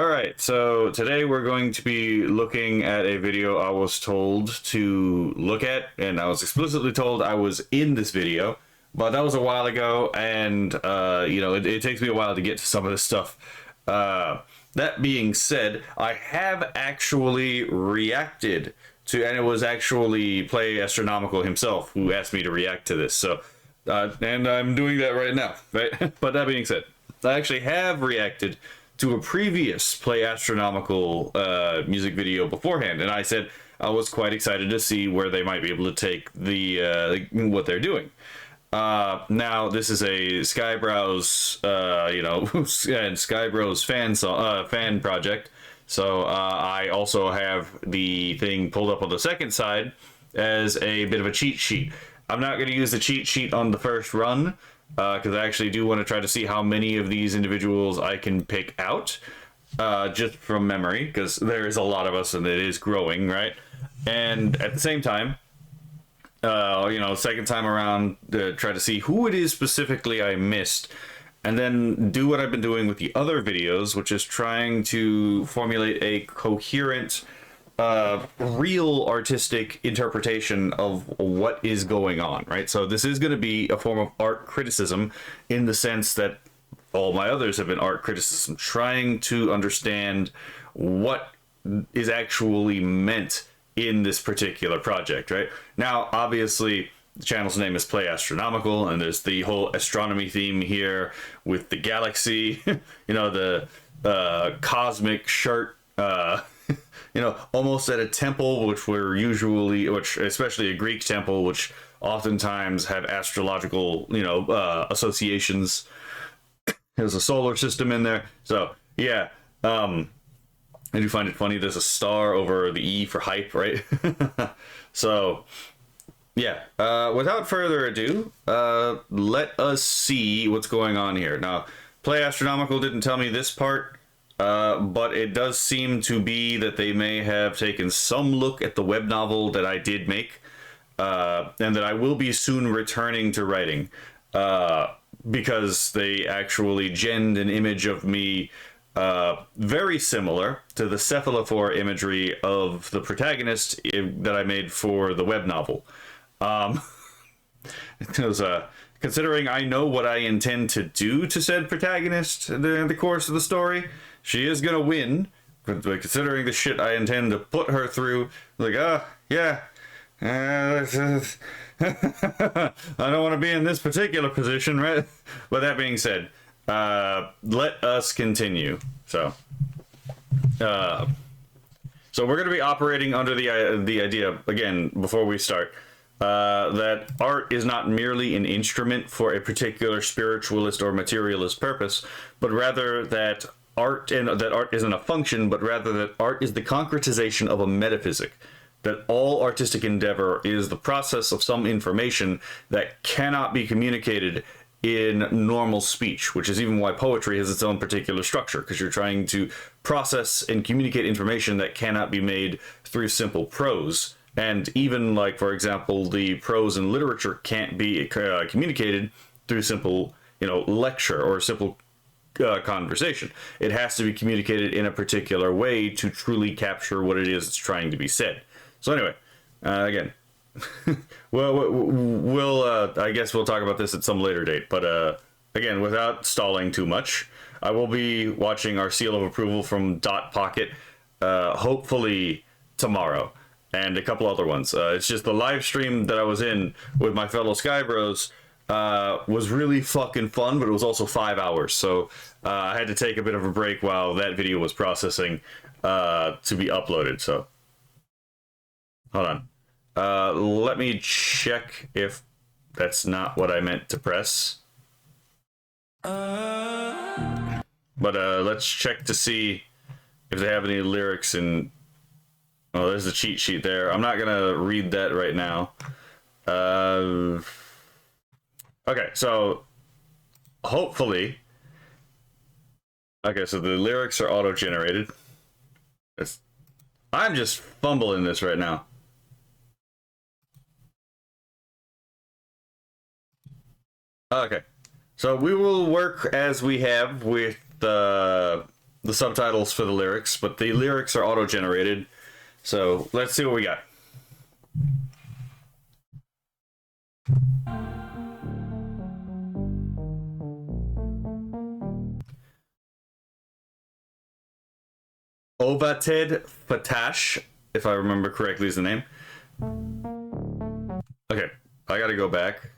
Alright, so today we're going to be looking at a video I was told to look at, and I was explicitly told I was in this video, but that was a while ago, and, it takes me a while to get to some of this stuff. That being said, I have actually reacted to, and it was actually Play Astronomical himself who asked me to react to this, so, and I'm doing that right now, right? But that being said, I actually have reacted to a previous Play Astronomical music video beforehand, and I said I was quite excited to see where they might be able to take the what they're doing. Now this is a Skybrowse, and Skybrowse fan project. So I also have the thing pulled up on the second side as a bit of a cheat sheet. I'm not going to use the cheat sheet on the first run, because I actually do want to try to see how many of these individuals I can pick out, just from memory, because there is a lot of us and it is growing, right? And at the same time, second time around, try to see who it is specifically I missed, and then do what I've been doing with the other videos, which is trying to formulate a coherent, real artistic interpretation of what is going on, right? So this is going to be a form of art criticism in the sense that all my others have been art criticism, trying to understand what is actually meant in this particular project, right? Now, obviously, the channel's name is Play Astronomical, and there's the whole astronomy theme here with the galaxy, the cosmic shirt, almost at a temple, which especially a Greek temple, which oftentimes have astrological, associations. There's a solar system in there. So, yeah, I do find it funny. There's a star over the E for hype, right? So, yeah, without further ado, let us see what's going on here. Now, Play Astronomical didn't tell me this part, but it does seem to be that they may have taken some look at the web novel that I did make, and that I will be soon returning to writing, because they actually genned an image of me very similar to the cephalophore imagery of the protagonist that I made for the web novel. Because, considering I know what I intend to do to said protagonist in the course of the story, she is gonna win. But considering the shit I intend to put her through, like, yeah. I don't want to be in this particular position, right? But that being said, let us continue. So we're going to be operating under the idea, again, before we start, that art is not merely an instrument for a particular spiritualist or materialist purpose, but rather that art isn't a function, but rather that art is the concretization of a metaphysic. That all artistic endeavor is the process of some information that cannot be communicated in normal speech, which is even why poetry has its own particular structure, because you're trying to process and communicate information that cannot be made through simple prose. And even, like, for example, the prose in literature can't be communicated through simple, lecture or simple conversation. It has to be communicated in a particular way to truly capture what it is that's trying to be said. So anyway, again, I guess we'll talk about this at some later date. But again, without stalling too much, I will be watching our seal of approval from Dot Pocket, hopefully tomorrow, and a couple other ones. It's just the live stream that I was in with my fellow Skybros was really fucking fun, but it was also 5 hours. So I had to take a bit of a break while that video was processing to be uploaded. So. Hold on. Let me check if that's not what I meant to press. But let's check to see if they have any lyrics in... Oh, there's a cheat sheet there. I'm not gonna read that right now. Okay, so hopefully... Okay, so the lyrics are auto-generated. I'm just fumbling this right now. Okay, so we will work as we have with the subtitles for the lyrics, but the lyrics are auto-generated. So let's see what we got. Ovated Fatash, if I remember correctly, is the name. Okay, I gotta go back.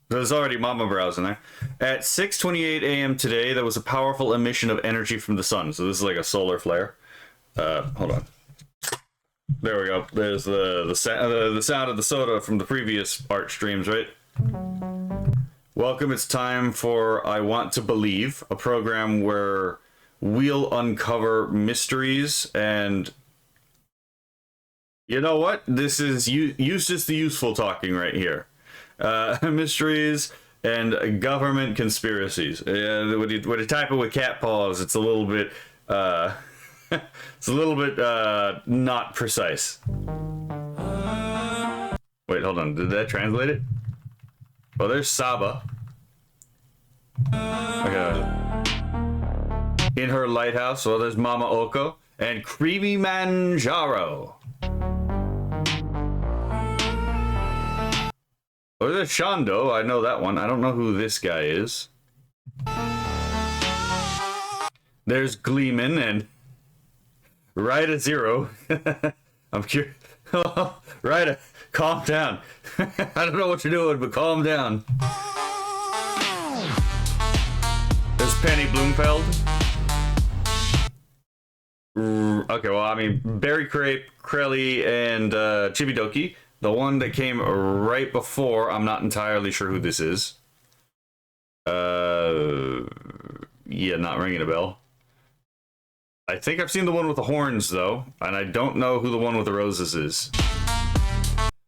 There's already Mama Browse in there. At 6:28 a.m. today, there was a powerful emission of energy from the sun. So this is like a solar flare. Hold on. There we go. There's the sound of the soda from the previous art streams, right? Welcome. It's time for I Want to Believe, a program where we'll uncover mysteries and... You know what? This is Eustace the Useful talking right here. Mysteries and government conspiracies. When you type it with cat paws, it's a little bit it's a little bit not precise. Wait, hold on. Did that translate it? Oh, there's Saba. Okay. In her lighthouse. Well, there's Mama Oko and Creamy Manjaro. Oh, there's Shondo. I know that one. I don't know who this guy is. There's Gleeman and Ryda Zero. I'm curious. Ryda, calm down. I don't know what you're doing, but calm down. There's Penny Bloomfeld. Okay, well, I mean, Berry Crepe, Krelly, and Chibidoki. The one that came right before, I'm not entirely sure who this is. Yeah, not ringing a bell. I think I've seen the one with the horns, though, and I don't know who the one with the roses is.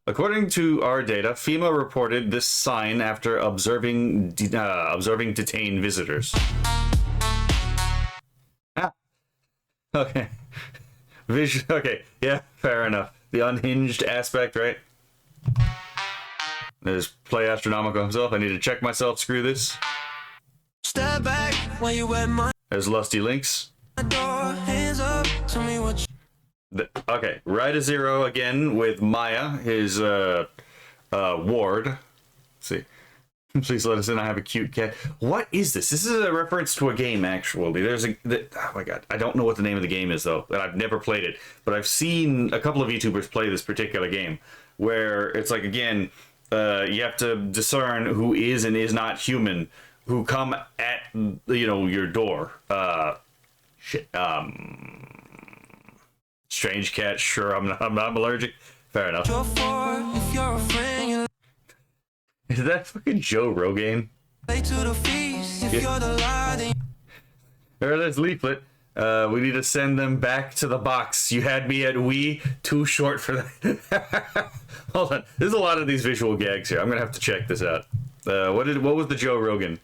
According to our data, FEMA reported this sign after observing detained visitors. Ah. Okay. Okay, yeah, fair enough. The unhinged aspect, right? There's Play Astronomical himself. I need to check myself. Screw this. Step back when you wet my... There's Lusty Links. Hands up, tell me what you... Okay, Ryda Zero again with Maya, his ward. Let's see. Please let us in. I have a cute cat. What is this? This is a reference to a game, actually. There's oh my god. I don't know what the name of the game is, though. And I've never played it. But I've seen a couple of YouTubers play this particular game. Where it's like, again, you have to discern who is and is not human. Who come at, you know, your door. Shit. Strange cat. Sure, I'm allergic. Fair enough. If you're a friend, is that fucking Joe Rogan? Or there's Leaflet. We need to send them back to the box. You had me at we, too short for that. Hold on. There's a lot of these visual gags here. I'm gonna have to check this out. What was the Joe Rogan?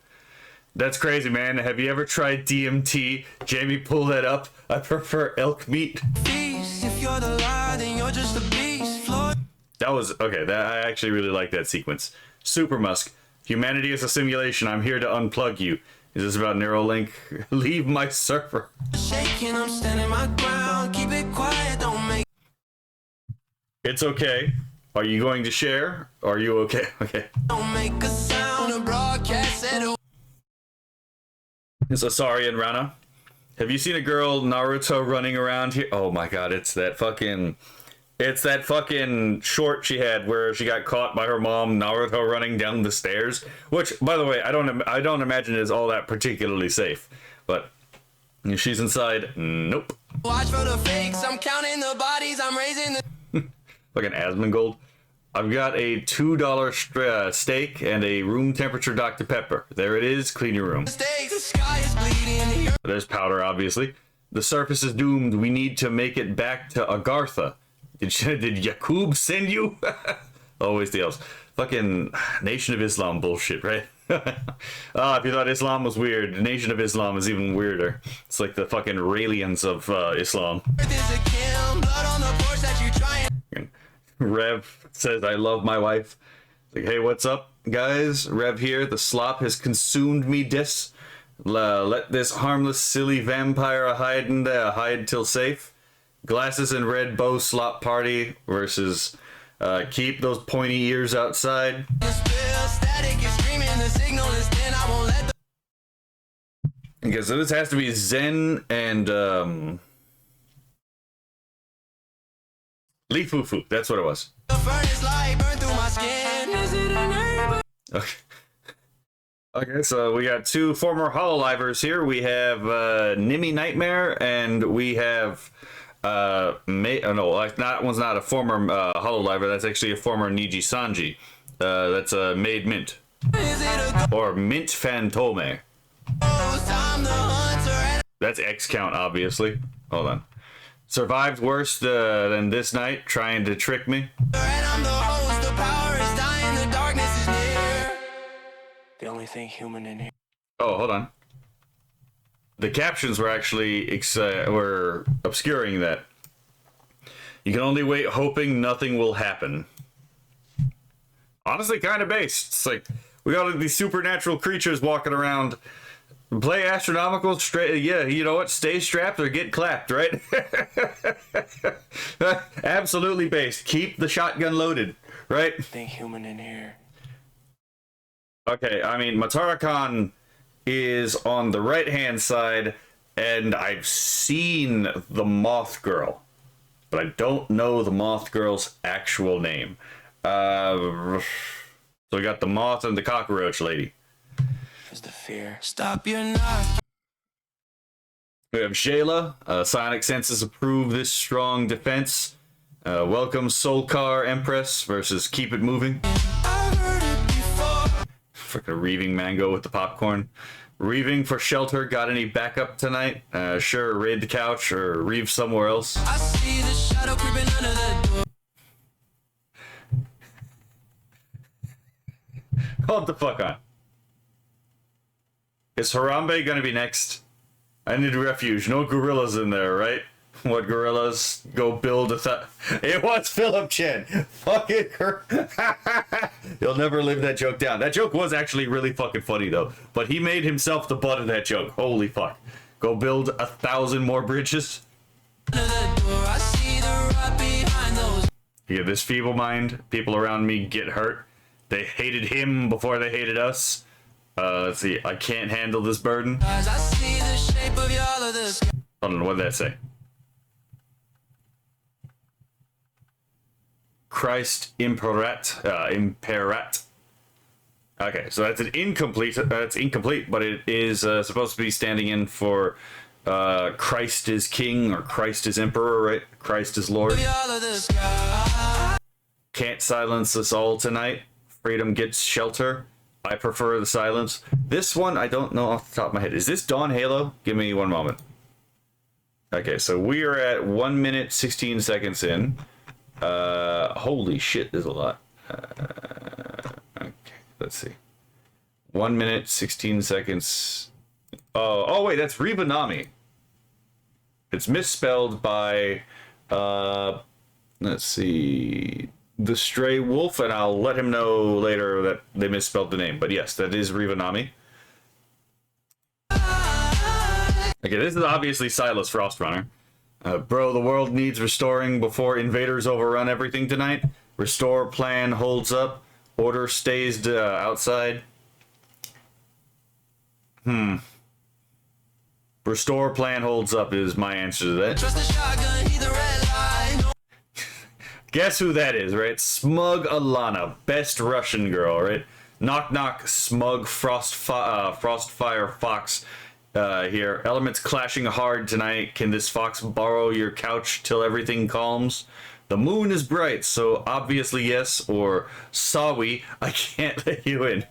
That's crazy, man. Have you ever tried DMT? Jamie, pull that up. I prefer elk meat. If you're the lie, then you're just a beast. That was okay. I actually really like that sequence. Super Musk, humanity is a simulation. I'm here to unplug you. Is this about Neuralink? Leave my server. Shaking, I'm standing my ground. Keep it quiet, don't make... It's okay. Are you going to share? Are you okay? Okay. Don't make a sound. A broadcast at... It's Asari and Rana. Have you seen a girl Naruto running around here? Oh my god, it's that fucking short she had where she got caught by her mom, Naruto running down the stairs. Which, by the way, I don't imagine is all that particularly safe. But if she's inside, nope. Watch for the fakes. I'm counting the bodies. I'm raising the... Fucking Asmongold. I've got a $2 steak and a room temperature Dr. Pepper. There it is. Clean your room. There's powder, obviously. The surface is doomed. We need to make it back to Agartha. Did Yakub send you? Always the else. Fucking Nation of Islam bullshit, right? If you thought Islam was weird, the Nation of Islam is even weirder. It's like the fucking Raelians of Islam. Rev says, I love my wife. It's like, hey, what's up, guys? Rev here. The slop has consumed me, dis. Let this harmless, silly vampire hide till safe. Glasses and red bow slop party versus keep those pointy ears outside. Okay, so this has to be Zen and Lee Foo Foo. That's what it was. Okay. Okay, so we got two former Hololivers here. We have Nimi Nightmare, and we have that one's not a former Hololiver. That's actually a former Niji Sanji. That's Made Mint or Mint Fantome. That's X count, obviously. Hold on. Survived worse than this night, trying to trick me. The only thing human in here. Oh, hold on. The captions were actually were obscuring that. You can only wait, hoping nothing will happen. Honestly, kind of based. It's like we got these supernatural creatures walking around. Play astronomical straight. Yeah, you know what? Stay strapped or get clapped, right? Absolutely based. Keep the shotgun loaded, right? Think human in here. Okay, I mean, Matara-kan is on the right-hand side, and I've seen the Moth Girl, but I don't know the Moth Girl's actual name. So we got the Moth and the Cockroach Lady. Is the fear. Stop your knock. We have Shayla. Sonic senses approve this strong defense. Welcome Solkar Empress versus Keep It Moving. Freaking Reaving Mango with the popcorn. Reaving for shelter. Got any backup tonight? Sure, raid the couch or reave somewhere else. I see the shadow creeping under the door. Hold the fuck on. Is Harambe gonna be next? I need refuge. No gorillas in there, right? What gorillas? Go build It was Philip Chen. Fucking You'll never live that joke down. That joke was actually really fucking funny though. But he made himself the butt of that joke. Holy fuck. Go build 1,000 more bridges. Yeah, this feeble mind. People around me get hurt. They hated him before they hated us. Let's see. I can't handle this burden. Hold on, what did that say? Christ Imperat. Okay, so that's an incomplete. That's incomplete, but it is supposed to be standing in for Christ is King or Christ is Emperor, right? Christ is Lord. Can't silence us all tonight. Freedom gets shelter. I prefer the silence. This one, I don't know off the top of my head. Is this Dawn Halo? Give me one moment. Okay, so we are at 1 minute, 16 seconds in. Holy shit, there's a lot. Okay, let's see. 1 minute, 16 seconds. Oh wait, that's Rivanami. It's misspelled by, let's see, the Stray Wolf, and I'll let him know later that they misspelled the name. But yes, that is Rivanami. Okay, this is obviously Silas Frostrunner. Bro, the world needs restoring before invaders overrun everything tonight. Restore plan holds up. Order stays outside. Restore plan holds up is my answer to that. Trust the shotgun, he the red line. Guess who that is, right? Smug Alana, best Russian girl, right? Knock knock, smug Frostfire Fox. Here, elements clashing hard tonight. Can this fox borrow your couch till everything calms? The moon is bright, so obviously yes, or sorry, I can't let you in.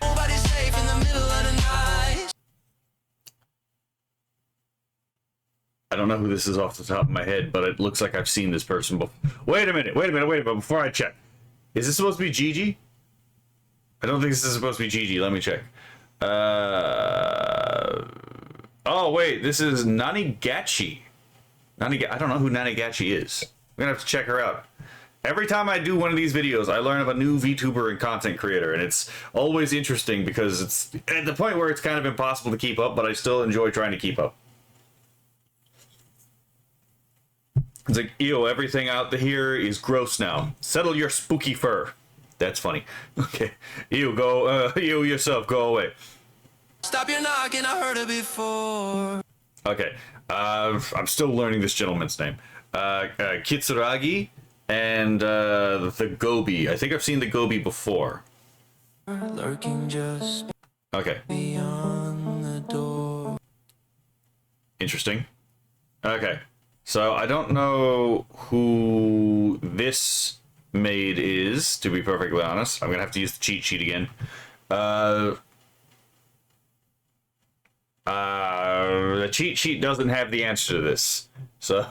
Nobody's safe in the middle of the night. I don't know who this is off the top of my head, but it looks like I've seen this person before. Wait a minute, before I check. Is this supposed to be Gigi? I don't think this is supposed to be Gigi, let me check. Oh wait, this is Nanigachi. I don't know who Nanigachi is. I'm gonna have to check her out. every time I do one of these videos, I learn of a new VTuber and content creator, and it's always interesting because it's at the point where it's kind of impossible to keep up, but I still enjoy trying to keep up. It's like, ew, everything out here is gross now. Settle your spooky fur. That's funny. Okay. Ew, go, ew yourself, go away. Stop your knocking, I heard it before. Okay. I'm still learning this gentleman's name. Kitsuragi and the Gobi. I think I've seen the Gobi before. Lurking just Okay. beyond the door. Interesting. Okay. So I don't know who this maid is, to be perfectly honest. I'm gonna have to use the cheat sheet again. The cheat sheet doesn't have the answer to this. So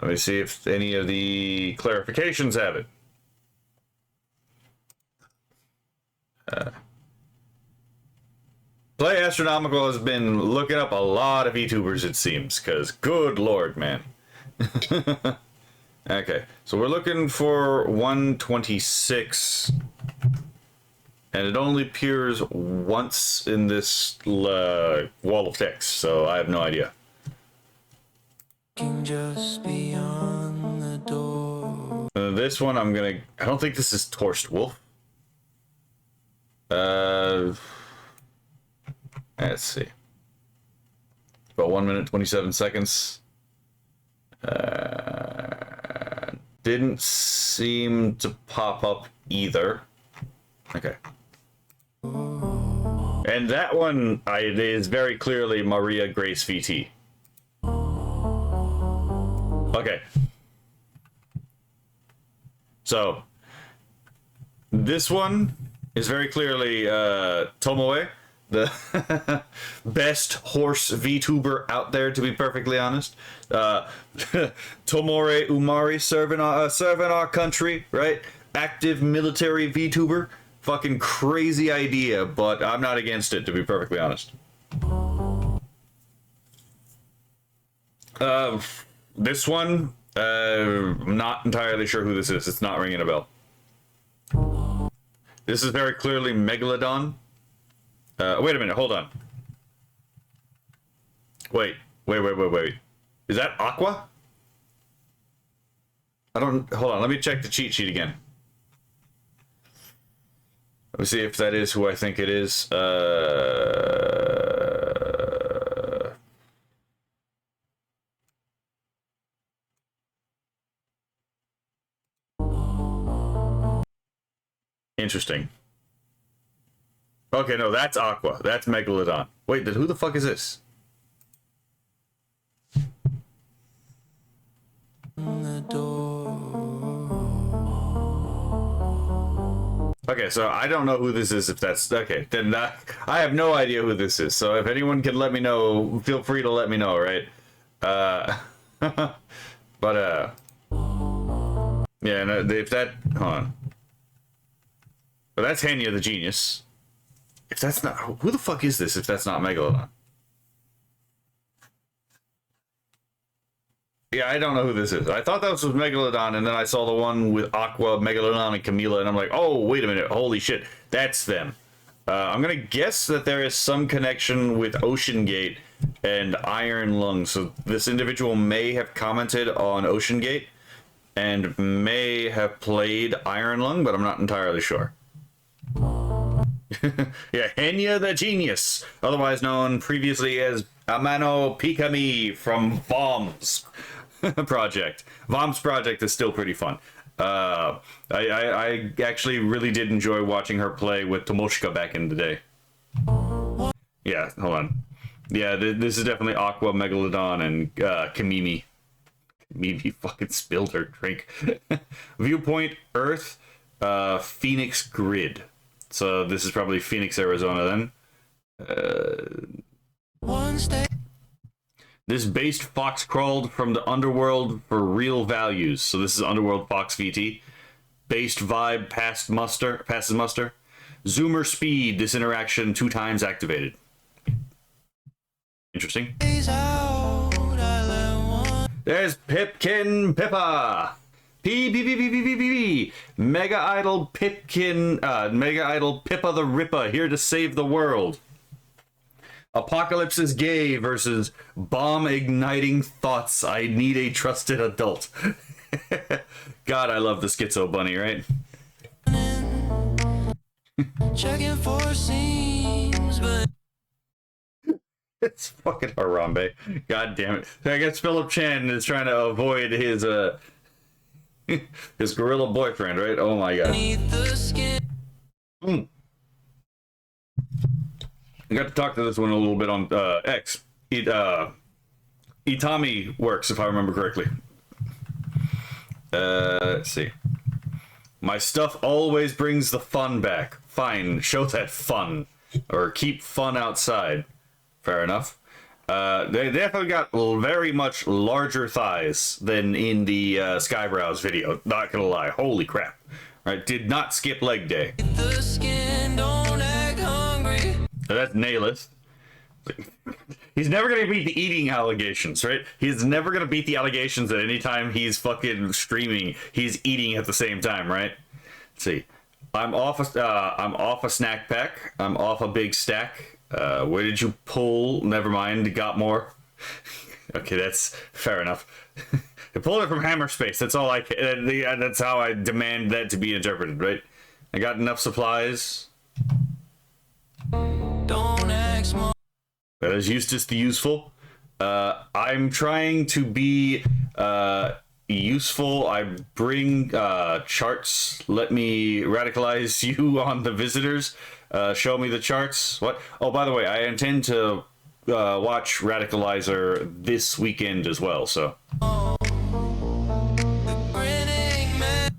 let me see if any of the clarifications have it. Play Astronomical has been looking up a lot of VTubers, it seems, because good lord, man. Okay, so we're looking for 126, and it only appears once in this wall of text, so I have no idea. Lurking just beyond the door. This one, I don't think this is Torst Wolf. Let's see. About 1 minute, 27 seconds. Didn't seem to pop up either. Okay. And that one is very clearly Maria Grace VT. Okay. So, this one is very clearly Tomoe, the best horse VTuber out there, to be perfectly honest. Tomore Umari serving our country, right? Active military VTuber. Fucking crazy idea, but I'm not against it, to be perfectly honest. This one, I'm not entirely sure who this is. It's not ringing a bell. This is very clearly Megalodon. Wait a minute, hold on. Wait. Is that Aqua? Hold on, let me check the cheat sheet again. Let me see if that is who I think it is. Interesting. Okay, no, that's Aqua. That's Megalodon. Wait, who the fuck is this? The door. Okay, so I don't know who this is. If that's okay, then I have no idea who this is. So if anyone can let me know, feel free to let me know, right? But yeah, no, if that, hold on. But that's Hanya the Genius. If that's not, who the fuck is this? If that's not Megalodon. Yeah, I don't know who this is. I thought that was Megalodon, and then I saw the one with Aqua, Megalodon, and Camila, and I'm like, oh, wait a minute, holy shit, that's them. I'm gonna guess that there is some connection with Ocean Gate and Iron Lung, so this individual may have commented on Ocean Gate, and may have played Iron Lung, but I'm not entirely sure. Yeah, Henya the Genius, otherwise known previously as Amano Pikami from Bombs Project. Bombs Project is still pretty fun. I actually really did enjoy watching her play with Tomoshika back in the day. Yeah, hold on. Yeah, this is definitely Aqua, Megalodon, and Kamimi. Kamimi fucking spilled her drink. Viewpoint, Earth, Phoenix Grid. So this is probably Phoenix, Arizona then. One step. This based fox crawled from the underworld for real values. So this is Underworld Fox VT. Based vibe passes muster. Zoomer speed, this interaction 2 times activated. Interesting. Days out, I let one. There's Pipkin Pippa. P. Mega Idol Pipkin, Mega Idol Pippa the Rippa here to save the world. Apocalypse is gay versus bomb igniting thoughts. I need a trusted adult. God, I love the Schizo Bunny, right? Checking for seams, but It's fucking Harambe. God damn it. I guess Philip Chan is trying to avoid his his gorilla boyfriend, right? Oh my god. beneath the skin. I got to talk to this one a little bit on X. Itami works, if I remember correctly. Let's see. My stuff always brings the fun back. Fine, show that fun. Or keep fun outside. Fair enough. They definitely got very much larger thighs than in the Skybrows video. Not gonna lie. Holy crap. Right, did not skip leg day. The skin don't act hungry. So that's Naileth. He's never gonna beat the eating allegations, right? He's never gonna beat the allegations that anytime he's fucking streaming, he's eating at the same time, right? Let's see. I'm off a snack pack. I'm off a big stack. Where did you pull? Never mind. Got more. Okay, that's fair enough. I pulled it from Hammer Space. That's all I can. That's how I demand that to be interpreted, right? I got enough supplies. Don't act small. That is Eustace the Useful. I'm trying to be useful. I bring charts. Let me radicalize you on the visitors. Show me the charts. What? Oh, by the way, I intend to watch Radicalizer this weekend as well, so. Grinning man.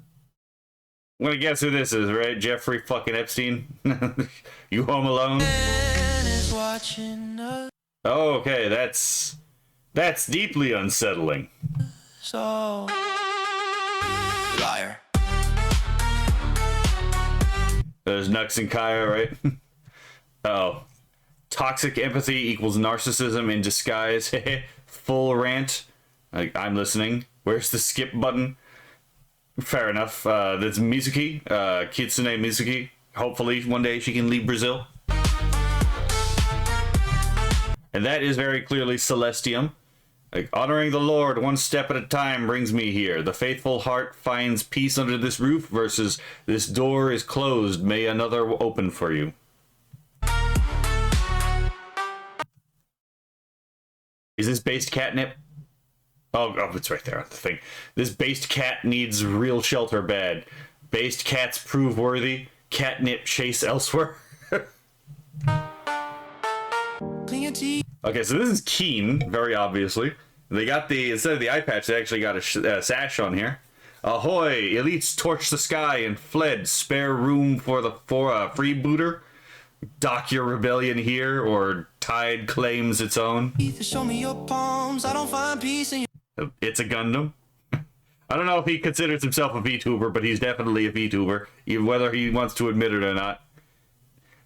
I'm gonna guess who this is, right? Jeffrey fucking Epstein? You home alone? Is watching us. Oh, okay, that's deeply unsettling. So liar. There's Nux and Kaya, right? Oh. Toxic empathy equals narcissism in disguise. Full rant. I'm listening. Where's the skip button? Fair enough. That's Mizuki. Kitsune Mizuki. Hopefully one day she can leave Brazil. And that is very clearly Celestium. Like, honoring the Lord one step at a time brings me here. The faithful heart finds peace under this roof versus this door is closed. May another open for you. Is this based catnip? Oh, it's right there on the thing. This based cat needs real shelter bad. Based cats prove worthy. Catnip chase elsewhere. Clean your teeth. Okay, so this is Keen, very obviously. They got the, instead of the eye patch, they actually got a sash on here. Ahoy! Elites torched the sky and fled. Spare room for a freebooter. Dock your rebellion here, or Tide claims its own. Show me your palms. I don't find peace in your. It's a Gundam. I don't know if he considers himself a VTuber, but he's definitely a VTuber, even whether he wants to admit it or not.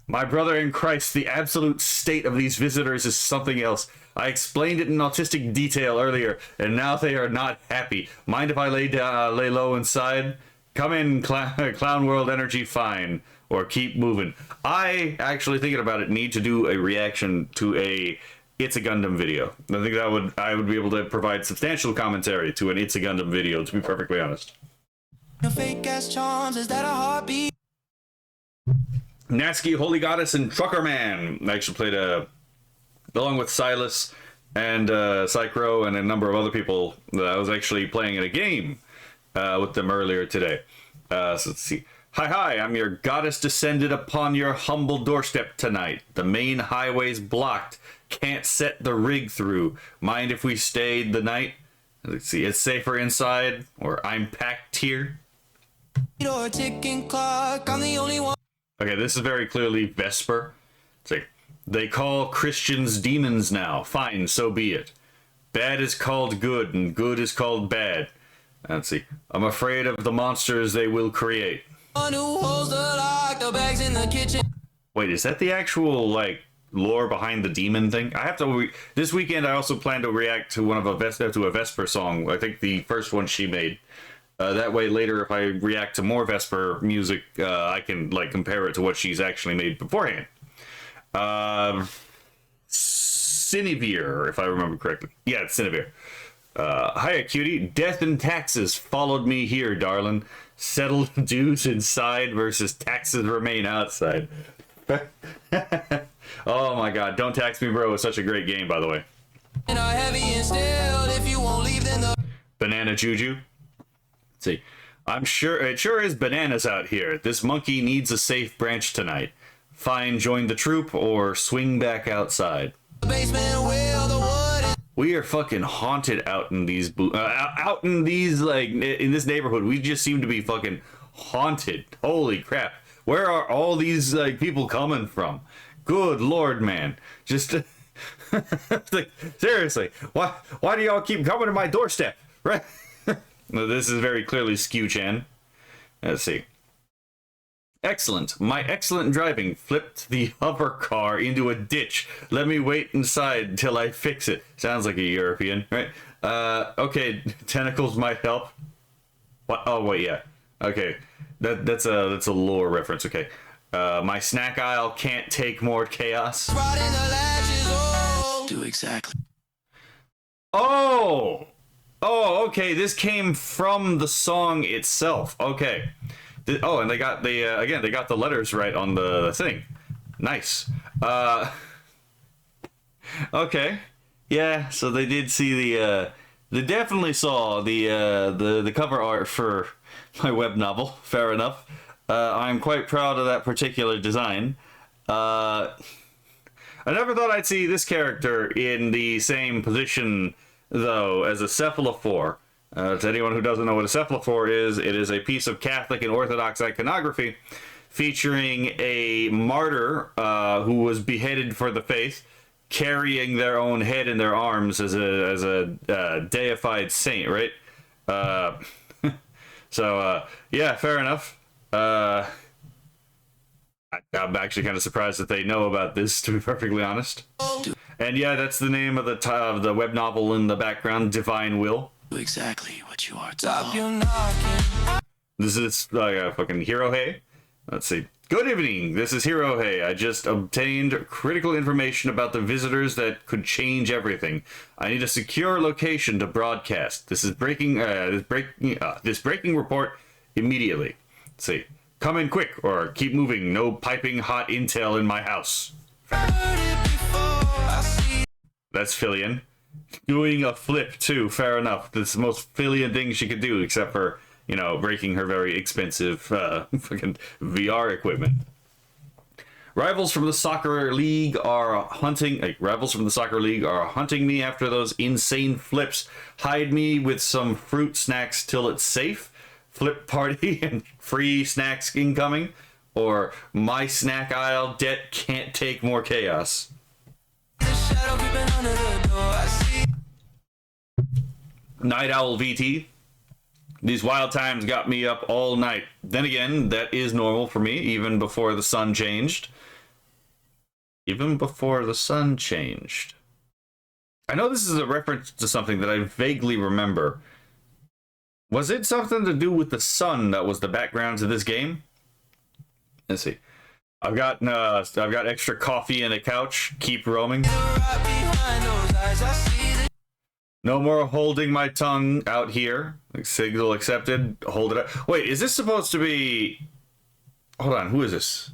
My brother in Christ, the absolute state of these visitors is something else. I explained it in autistic detail earlier, and now they are not happy. Mind if I lay low inside? Come in, Clown World Energy, fine. Or keep moving. I, actually thinking about it, need to do a reaction to a It's a Gundam video. I think I would be able to provide substantial commentary to an It's a Gundam video, to be perfectly honest. Your fake ass charms. Is that a heartbeat? Natsuki, Holy Goddess, and Trucker Man. I actually played along with Silas and Psychro and a number of other people. I was actually playing in a game with them earlier today. So let's see. Hi, I'm your goddess descended upon your humble doorstep tonight. The main highway's blocked. Can't set the rig through. Mind if we stayed the night? Let's see. It's safer inside, or I'm packed here. Or a ticking clock. I'm the only one. Okay, this is very clearly Vesper. It's like, they call Christians demons now. Fine, so be it. Bad is called good, and good is called bad. Let's see. I'm afraid of the monsters they will create. One who holds the lock. The bags in the kitchen. Wait, is that the actual, like, lore behind the demon thing? I have to... This weekend, I also plan to react to a Vesper song. I think the first one she made. That way, later, if I react to more Vesper music, I can like compare it to what she's actually made beforehand. Cinevere, if I remember correctly. Yeah, it's Cinevere. Hiya, cutie. Death and taxes followed me here, darling. Settled dues inside versus taxes remain outside. Oh my god, Don't Tax Me Bro is such a great game, by the way. Banana Juju. Let's see. I'm sure it sure is bananas out here. This monkey needs a safe branch tonight. Fine, join the troop or swing back outside. We are fucking haunted out in these out in these like in this neighborhood. We just seem to be fucking haunted. Holy crap. Where are all these like people coming from? Good lord, man. Just like, seriously. Why do y'all keep coming to my doorstep? Right? No, this is very clearly Skew-chan. Let's see. Excellent. My excellent driving flipped the hover car into a ditch. Let me wait inside till I fix it. Sounds like a European, right? Okay, tentacles might help. What? Oh, wait, yeah. Okay, that's a lore reference. Okay, my snack aisle can't take more chaos. Do exactly. Oh, okay. This came from the song itself. Okay. Oh, and they got the again. They got the letters right on the thing. Nice. Okay. Yeah. So they did see the. They definitely saw the cover art for my web novel. Fair enough. I'm quite proud of that particular design. I never thought I'd see this character in the same position, though, as a cephalophore. To anyone who doesn't know what a cephalophore is, it is a piece of Catholic and Orthodox iconography featuring a martyr who was beheaded for the faith, carrying their own head in their arms as a deified saint, right? So, yeah, fair enough. I'm actually kind of surprised that they know about this, to be perfectly honest. And yeah, that's the name of the web novel in the background, Divine Will. Exactly what you are. Stop your knocking. This is fucking Hirohei. Let's see. Good evening. This is Hirohei. I just obtained critical information about the visitors that could change everything. I need a secure location to broadcast. This is breaking. This breaking report immediately. Let's see. Come in quick or keep moving. No piping hot intel in my house. That's Fillion. Doing a flip too, fair enough. That's the most Fillion thing she could do, except for, you know, breaking her very expensive fucking VR equipment. Rivals from the soccer league are hunting me after those insane flips. Hide me with some fruit snacks till it's safe. Flip party and free snacks incoming. Or my snack aisle debt can't take more chaos. Night Owl VT. These wild times got me up all night. Then again, that is normal for me, even before the sun changed. Even before the sun changed. I know this is a reference to something that I vaguely remember. Was it something to do with the sun that was the background to this game? Let's see. I've got extra coffee and a couch. Keep roaming. No more holding my tongue out here. Signal accepted. Hold it up. Wait, is this supposed to be... Hold on, who is this?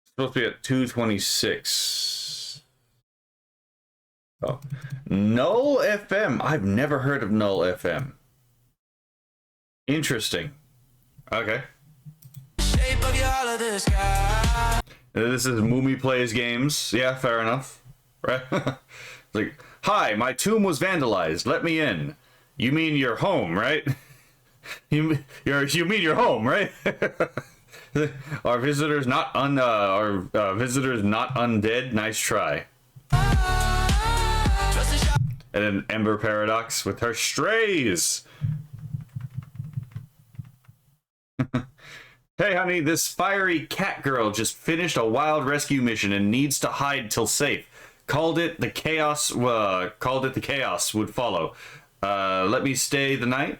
It's supposed to be at 226. Oh. Null FM. I've never heard of Null FM. Interesting. Okay. This is Moomy Plays Games. Yeah, fair enough. Right? Like, hi, my tomb was vandalized. Let me in. You mean your home, right? You mean your home, right? Are visitors not undead? Nice try. And an Ember Paradox with her strays. Hey honey, this fiery cat girl just finished a wild rescue mission and needs to hide till safe. Called it the chaos would follow. Let me stay the night.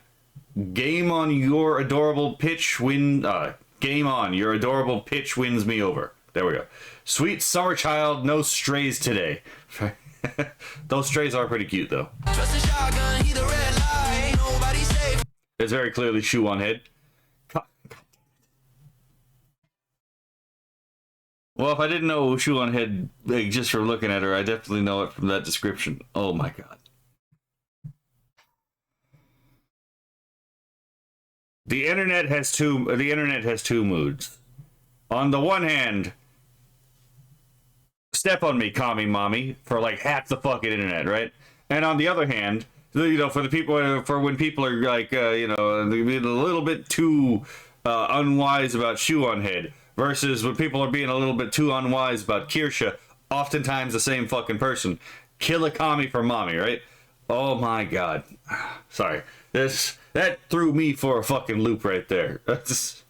Game on, your adorable pitch game on, your adorable pitch wins me over. There we go. Sweet summer child, no strays today. Those strays are pretty cute, though. Trust a shotgun, he the red light. Nobody safe. It's very clearly shoe on head. Well, if I didn't know shoe on head like, just from looking at her, I definitely know it from that description. Oh my god. The internet has two moods. On the one hand, step on me, commie mommy, for like half the fucking internet, right? And on the other hand, you know, for the people, for when people are like, you know, they're being a little bit too unwise about shoe on head, versus when people are being a little bit too unwise about Kirsha, oftentimes the same fucking person. Kill a commie for mommy, right? Oh my god. Sorry. That threw me for a fucking loop right there. That's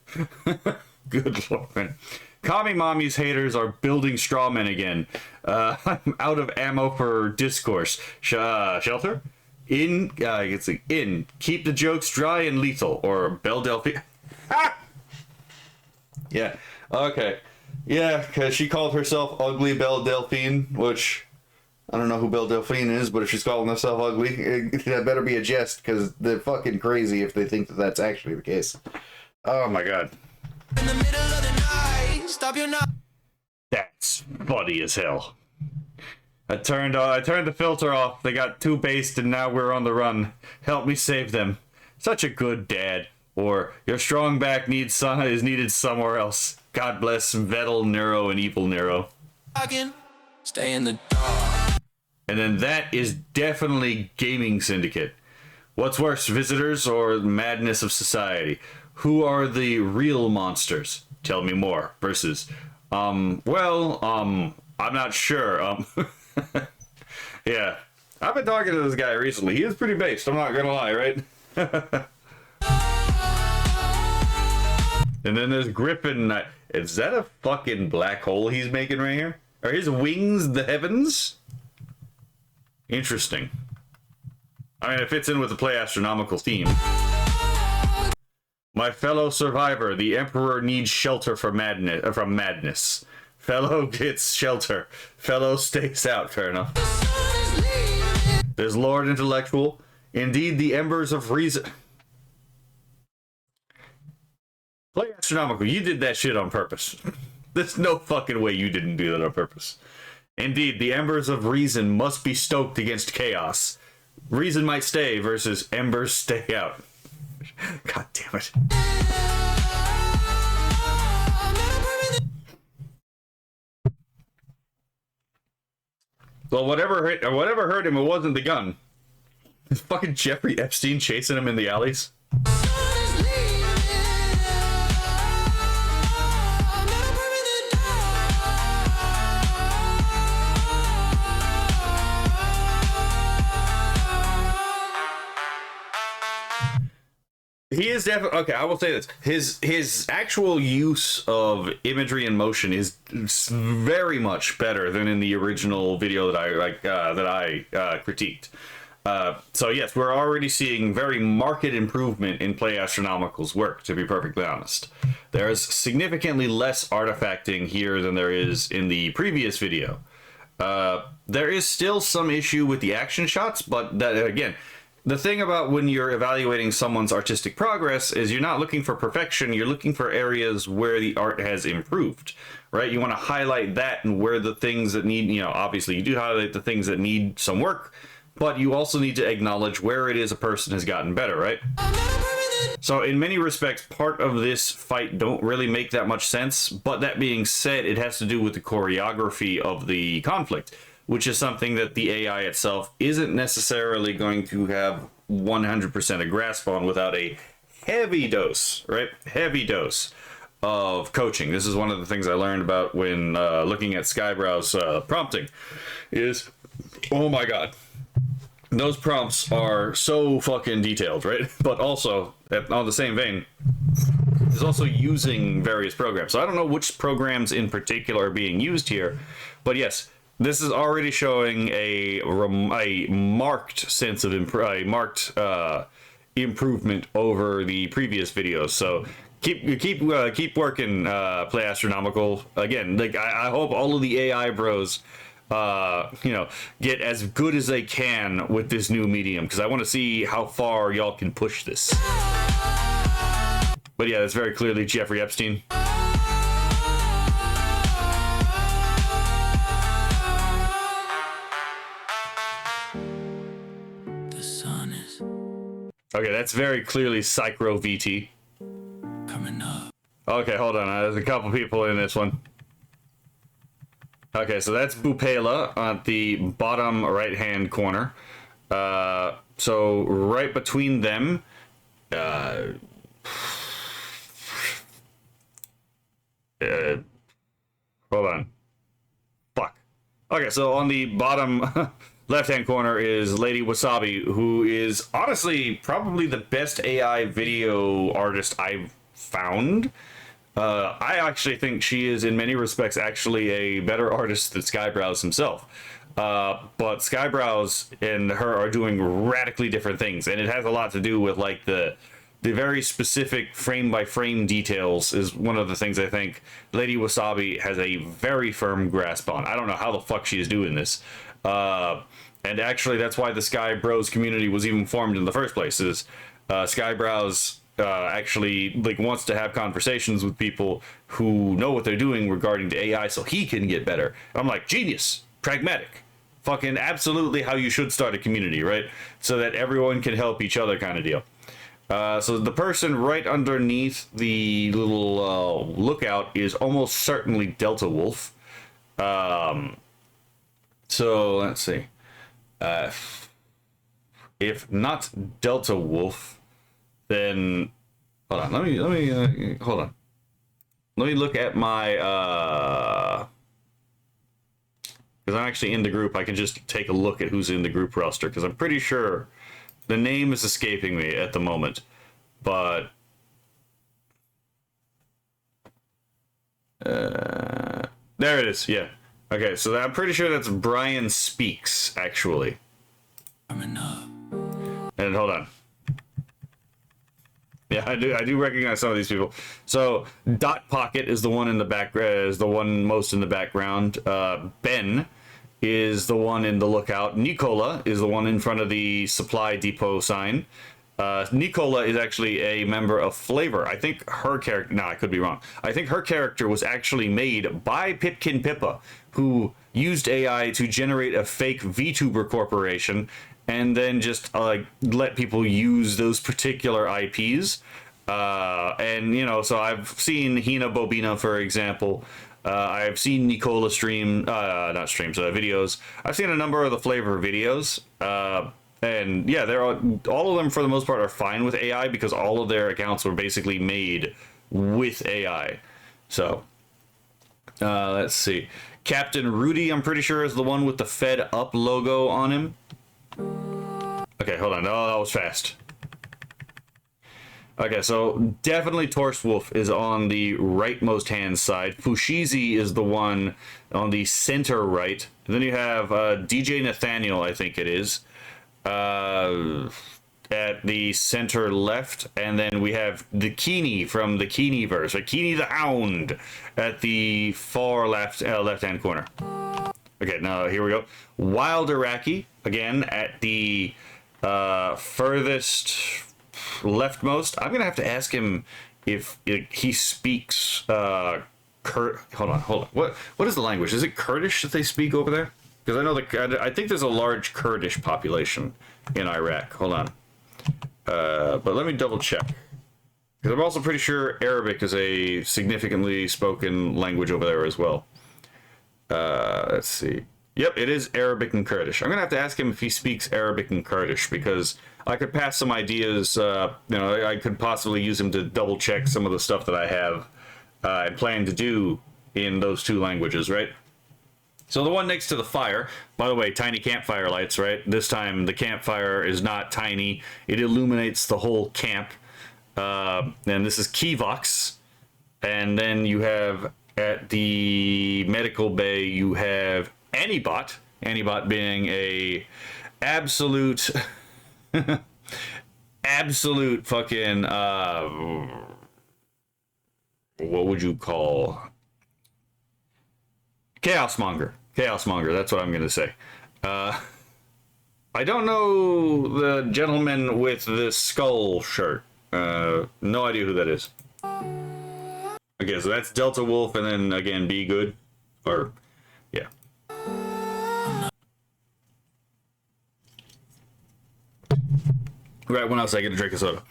good lord, man. Commie mommy's haters are building straw men again. I'm out of ammo for discourse. Shelter? In, it's like, in. Keep the jokes dry and lethal. Or Belle Delphine. Ah! Yeah. Okay. Yeah, because she called herself Ugly Belle Delphine, which... I don't know who Belle Delphine is, but if she's calling herself ugly, that better be a jest, because they're fucking crazy if they think that that's actually the case. Oh my god. In the middle of the night, stop your knock. That's funny as hell. I turned the filter off, they got too based and now we're on the run. Help me save them. Such a good dad. Or, your strong back is needed somewhere else. God bless Vettel, Nero, and Evil Nero. Stay in the dark. And then that is definitely Gaming Syndicate. What's worse, visitors or madness of society? Who are the real monsters? Tell me more. Versus, I'm not sure. Yeah. I've been talking to this guy recently. He is pretty based, I'm not gonna lie, right? And then there's Griffin. Is that a fucking black hole he's making right here? Are his wings the heavens? Interesting. I mean, it fits in with the Play Astronomical theme. My fellow survivor, the Emperor needs shelter from madness. Fellow gets shelter. Fellow stays out. Fair enough. There's Lord Intellectual. Indeed, the embers of reason. Play Astronomical, you did that shit on purpose. There's no fucking way you didn't do that on purpose. Indeed, the embers of reason must be stoked against chaos. Reason might stay versus embers stay out. God damn it. Well, whatever hurt him, it wasn't the gun. Is fucking Jeffrey Epstein chasing him in the alleys? He is definitely okay. I will say this: his actual use of imagery and motion is very much better than in the original video that I critiqued. So yes, we're already seeing very marked improvement in Play Astronomical's work. To be perfectly honest, there's significantly less artifacting here than there is in the previous video. There is still some issue with the action shots, but that again. The thing about when you're evaluating someone's artistic progress is you're not looking for perfection, you're looking for areas where the art has improved, right? You want to highlight that and where the things that need, you know, obviously you do highlight the things that need some work, but you also need to acknowledge where it is a person has gotten better, right? So in many respects, part of this fight don't really make that much sense, but that being said, it has to do with the choreography of the conflict, which is something that the AI itself isn't necessarily going to have 100% a grasp on without a heavy dose, right? Heavy dose of coaching. This is one of the things I learned about when looking at Skybrow's prompting is, oh my god, those prompts are so fucking detailed, right? But also, on the same vein, is also using various programs. So I don't know which programs in particular are being used here, but yes, this is already showing a marked sense of improvement over the previous videos. So keep working, Play Astronomical. Again, like I hope all of the AI bros get as good as they can with this new medium, because I want to see how far y'all can push this. But yeah, that's very clearly Jeffrey Epstein. The sun is Okay, that's very clearly Psychro VT. coming up. Okay, hold on. There's a couple people in this one. Okay, so that's Bupela at the bottom right-hand corner. So right between them, hold on. Fuck. Okay, so on the bottom left-hand corner is Lady Wasabi, who is honestly probably the best AI video artist I've found. I actually think she is, in many respects, actually a better artist than Skybrows himself. But Skybrows and her are doing radically different things, and it has a lot to do with like the very specific frame by frame details is one of the things I think Lady Wasabi has a very firm grasp on. I don't know how the fuck she is doing this. And actually, that's why the Sky Bros community was even formed in the first place. Is Skybrows actually like wants to have conversations with people who know what they're doing regarding to AI, so he can get better. And I'm like, genius, pragmatic, fucking absolutely how you should start a community, right? So that everyone can help each other, kind of deal. So the person right underneath the little lookout is almost certainly Delta Wolf. So let's see. If not Delta Wolf, then hold on. Let me hold on. Let me look at my because I'm actually in the group. I can just take a look at who's in the group roster, because I'm pretty sure the name is escaping me at the moment, but there it is. Yeah. Okay, so I'm pretty sure that's Brian Speaks, actually. Coming up. And hold on. Yeah, I do recognize some of these people. So Dot Pocket is the one in the is the one most in the background. Ben is the one in the lookout. Nicola is the one in front of the supply depot sign. Nicola is actually a member of Flavor. I think her character... No, I could be wrong. I think her character was actually made by Pipkin Pippa, who used AI to generate a fake VTuber corporation and then just let people use those particular IPs. And, so I've seen Hina Bobina, for example. I've seen Nicola videos. I've seen a number of the Flavor videos. And yeah, all of them for the most part are fine with AI, because all of their accounts were basically made with AI. So let's see. Captain Rudy, I'm pretty sure, is the one with the Fed Up logo on him. Okay, hold on. Oh, that was fast. Okay, so definitely Torst Wolf is on the rightmost hand side. Fushizi is the one on the center right. And then you have DJ Nathaniel, I think it is, at the center left. And then we have the Kini from the Kiniverse, or Kini the Hound, at the far left-hand corner. Okay, now here we go. Wild Iraqi, again, at the furthest leftmost. I'm gonna have to ask him if he speaks hold on. What is the language? Is it Kurdish that they speak over there? Because I know I think there's a large Kurdish population in Iraq. Hold on. But let me double check, because I'm also pretty sure Arabic is a significantly spoken language over there as well. Let's see. Yep, it is Arabic and Kurdish. I'm gonna have to ask him if he speaks Arabic and Kurdish, because I could pass some ideas. I could possibly use him to double check some of the stuff that I have and plan to do in those two languages, right? So the one next to the fire, by the way, tiny campfire lights, right? This time the campfire is not tiny. It illuminates the whole camp. And this is Kivox. And then you have at the medical bay, you have Antibot being a absolute, absolute fucking, what would you call? Chaos monger. That's what I'm going to say. I don't know the gentleman with the skull shirt. No idea who that is. Okay, so that's Delta Wolf, and then again, Be Good. Or, yeah. Right, when else I get to drink a soda?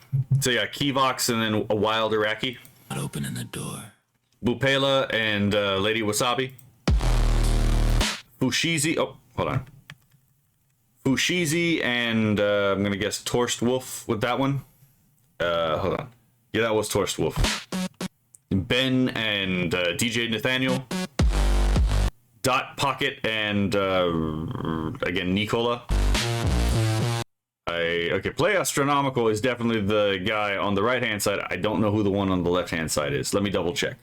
So yeah, Kivox and then a Wild Iraqi. Not opening the door. Bupela and Lady Wasabi. Fushizi. Oh, hold on. Fushizi and I'm gonna guess Torst Wolf with that one. Hold on. Yeah, that was Torst Wolf. Ben and DJ Nathaniel. Dot Pocket and again Nicola. Okay, Play Astronomical is definitely the guy on the right hand side. I don't know who the one on the left hand side is. Let me double check.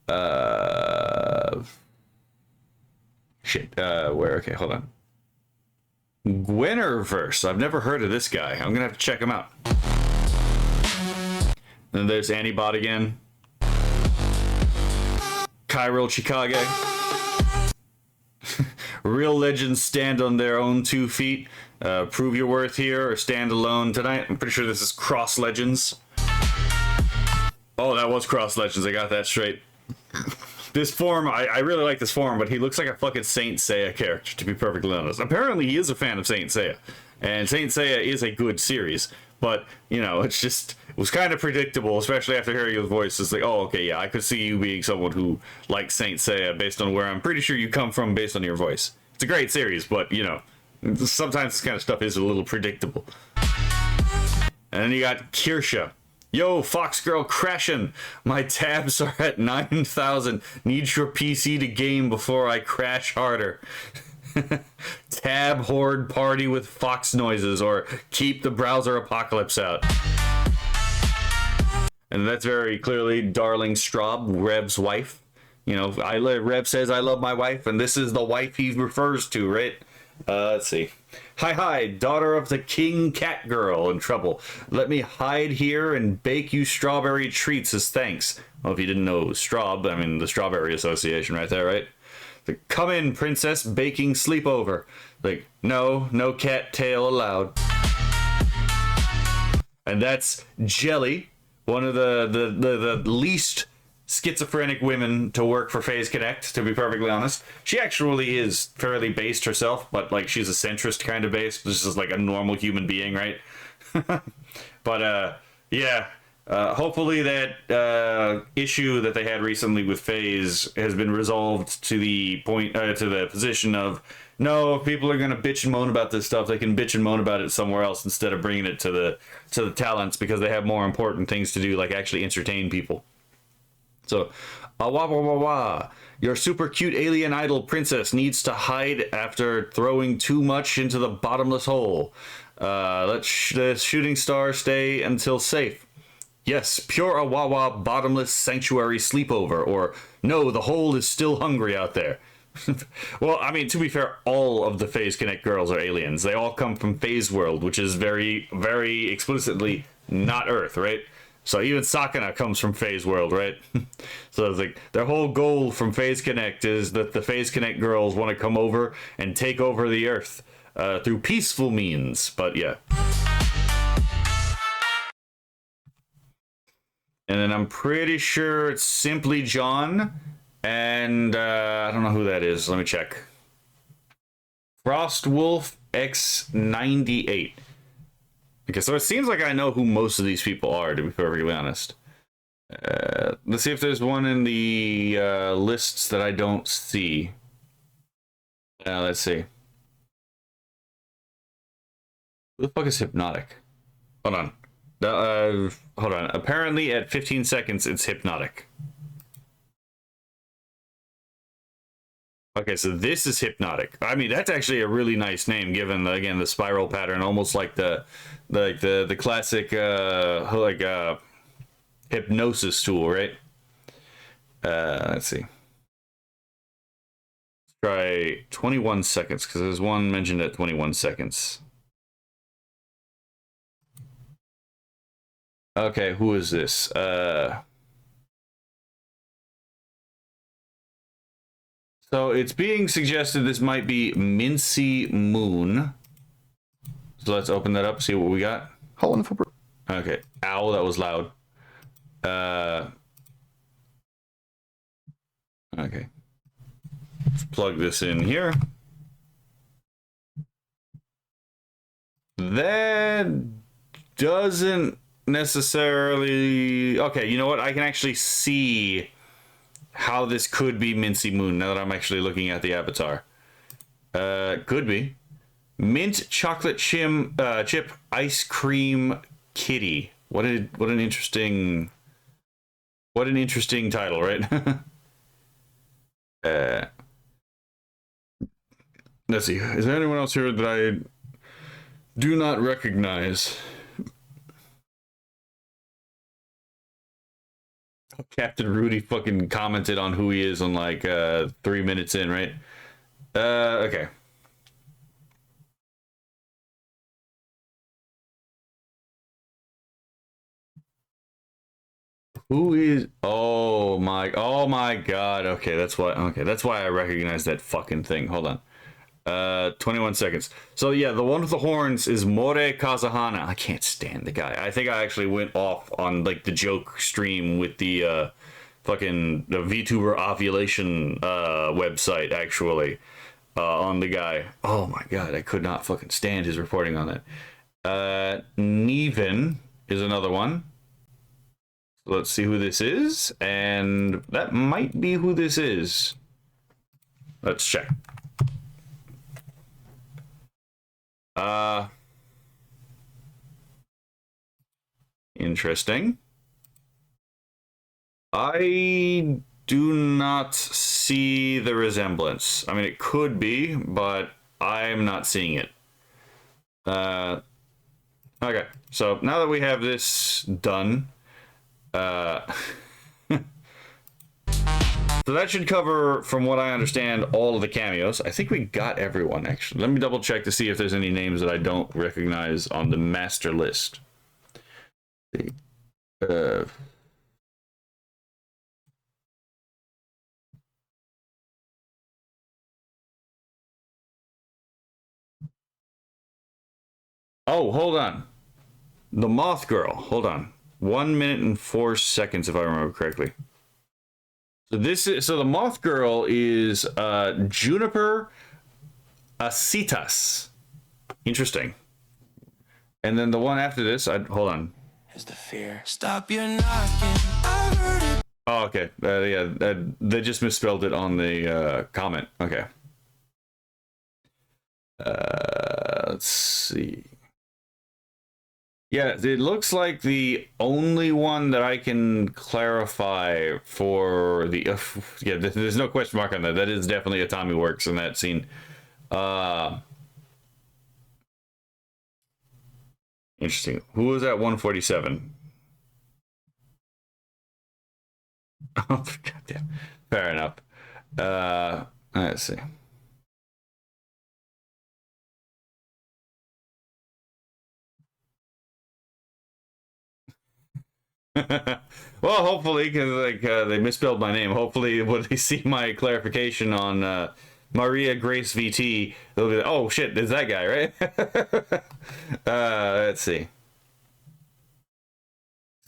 Where? Okay, hold on. Gwennerverse. I've never heard of this guy. I'm gonna have to check him out. Then there's Antibot again. Cairo Chicago. Real legends stand on their own 2 feet. Prove your worth here or stand alone tonight. I'm pretty sure this is Cross Legends. Oh, that was Cross Legends. I got that straight. This form, I really like this form, but he looks like a fucking Saint Seiya character, to be perfectly honest. Apparently, he is a fan of Saint Seiya. And Saint Seiya is a good series. But, you know, it was kind of predictable, especially after hearing his voice. It's like, oh, okay, yeah, I could see you being someone who likes Saint Seiya based on where I'm pretty sure you come from based on your voice. It's a great series, but, you know, sometimes this kind of stuff is a little predictable. And then you got Kirsha. Yo, Fox Girl crashing. My tabs are at 9,000. Need your PC to game before I crash harder. Tab horde party with fox noises, or keep the browser apocalypse out. And that's very clearly Darling Straub, Reb's wife. You know, Reb says I love my wife, and this is the wife he refers to, right? Let's see. Hi, daughter of the king cat girl in trouble. Let me hide here and bake you strawberry treats as thanks. Well, if you didn't know Straub, I mean the Strawberry Association right there, right? Like, come in, princess, baking sleepover. Like, no cat tail allowed. And that's Jelly, one of the least schizophrenic women to work for FaZe Connect, to be perfectly honest. She actually is fairly based herself, but like she's a centrist kind of based. This is like a normal human being, right? But yeah. Hopefully that issue that they had recently with FaZe has been resolved to the point, to the position of, no, if people are going to bitch and moan about this stuff, they can bitch and moan about it somewhere else instead of bringing it to the talents, because they have more important things to do, like actually entertain people. So, wah wah wah wah. Your super cute alien idol princess needs to hide after throwing too much into the bottomless hole. Let the shooting star stay until safe. Yes, pure Awawa bottomless sanctuary sleepover, or no, the hole is still hungry out there. Well, I mean, to be fair, all of the FaZe Connect girls are aliens. They all come from FaZe World, which is very, very explicitly not Earth, right? So even Sakana comes from FaZe World, right? So it's like their whole goal from FaZe Connect is that the FaZe Connect girls want to come over and take over the Earth through peaceful means. But yeah. And then I'm pretty sure it's Simply John. And I don't know who that is. Let me check. Frostwolf X98. Okay, so it seems like I know who most of these people are, to be perfectly honest. Let's see if there's one in the lists that I don't see. Let's see. Who the fuck is Hypnotic? Hold on. Hold on. Apparently at 15 seconds, it's Hypnotic. Okay, so this is Hypnotic. I mean, that's actually a really nice name, given again the spiral pattern, almost like the classic hypnosis tool, right? Let's see. try 21 seconds, because there's one mentioned at 21 seconds. Okay, who is this? So it's being suggested this might be Mincy Moon. So let's open that up, see what we got. Okay. Ow, that was loud. Okay. Let's plug this in here. That doesn't necessarily... Okay, you know what? I can actually see how this could be Mincy Moon now that I'm actually looking at the avatar. Could be. Mint chocolate chip ice cream kitty. What an interesting title, right? Let's see. Is there anyone else here that I do not recognize? Captain Rudy fucking commented on who he is on like 3 minutes in, right? Okay. Who is... oh my god. Okay, that's why I recognize that fucking thing. Hold on. 21 seconds. So yeah, the one with the horns is More Kazahana. I can't stand the guy. I think I actually went off on like the joke stream with the fucking the Vtuber ovulation website actually on the guy. Oh my god, I could not fucking stand his reporting on that. Neven is another one. Let's see who this is, and that might be who this is. Let's check. Interesting. I do not see the resemblance. I mean, it could be, but I'm not seeing it. Okay, so now that we have this done, so that should cover, from what I understand, all of the cameos. I think we got everyone, actually. Let me double check to see if there's any names that I don't recognize on the master list. Oh, hold on. The Moth Girl. Hold on. 1 minute and 4 seconds, if I remember correctly. So the Moth Girl is Juniper Acetas. Interesting. And then the one after this, hold on. Is the fear. Stop your knocking. I heard it. Oh, okay. Yeah, they just misspelled it on the comment. Okay. Let's see. Yeah, it looks like the only one that I can clarify for the... yeah, there's no question mark on that. That is definitely a Tommy Works in that scene. Interesting. Who was at 147? Oh, goddamn. Fair enough. Let's see. Well, hopefully, because like they misspelled my name. Hopefully, when they see my clarification on Maria Grace VT, they'll be like, "Oh shit, it's that guy, right?" Let's see.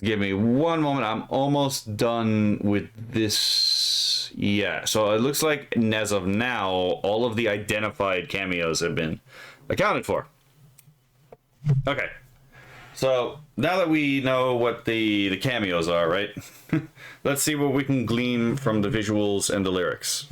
Give me one moment. I'm almost done with this. Yeah, so it looks like as of now, all of the identified cameos have been accounted for. Okay. So now that we know what the cameos are, right? Let's see what we can glean from the visuals and the lyrics.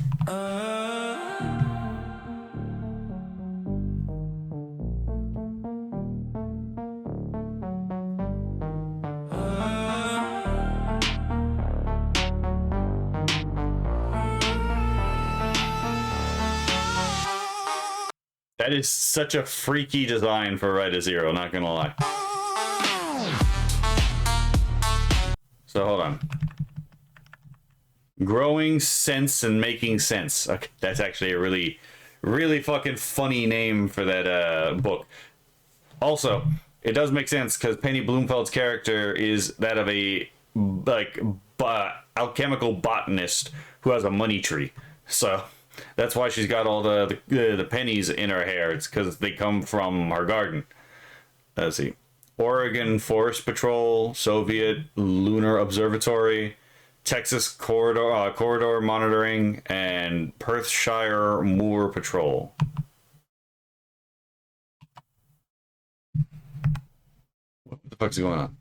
That is such a freaky design for Ride to Zero, not gonna lie. So hold on. Growing Sense and Making Sense. Okay, that's actually a really, really fucking funny name for that book. Also, it does make sense because Penny Bloomfeld's character is that of a like alchemical botanist who has a money tree. So that's why she's got all the pennies in her hair. It's because they come from her garden. Let's see. Oregon Forest Patrol, Soviet Lunar Observatory, Texas Corridor Monitoring, and Perthshire Moor Patrol. What the fuck's going on?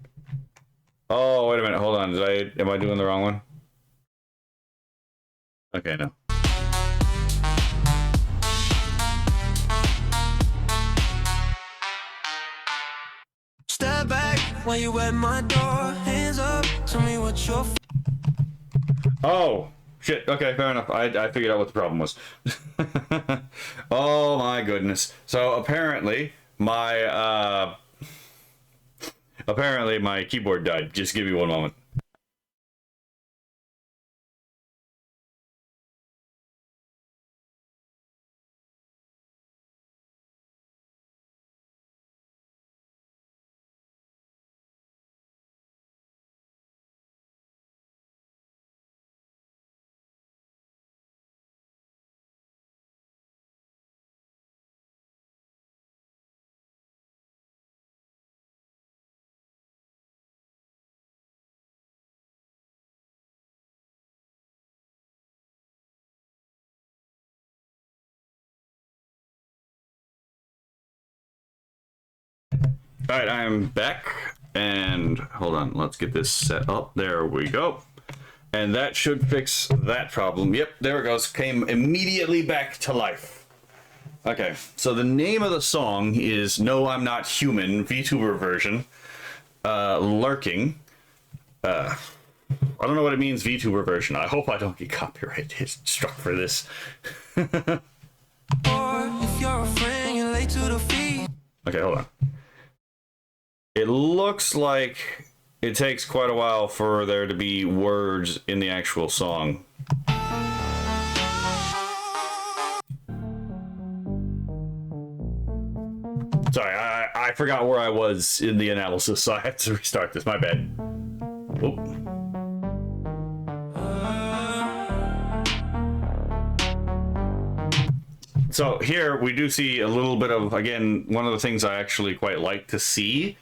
Oh, wait a minute. Hold on. Am I doing the wrong one? Okay, no. Step back while you at my door. Hands up, tell me what you're. Oh, shit. Okay, fair enough. I figured out what the problem was. Oh my goodness. So apparently my keyboard died. Just give me one moment. All right, I am back, and hold on, let's get this set up. There we go. And that should fix that problem. Yep, there it goes. Came immediately back to life. Okay, so the name of the song is No, I'm Not Human, VTuber version. Lurking. I don't know what it means, VTuber version. I hope I don't get copyright struck for this. If you're a friend, you're late to the feed. Okay, hold on. It looks like it takes quite a while for there to be words in the actual song. Sorry, I forgot where I was in the analysis, so I have to restart this. My bad. Oop. So here we do see a little bit of, again, one of the things I actually quite like to see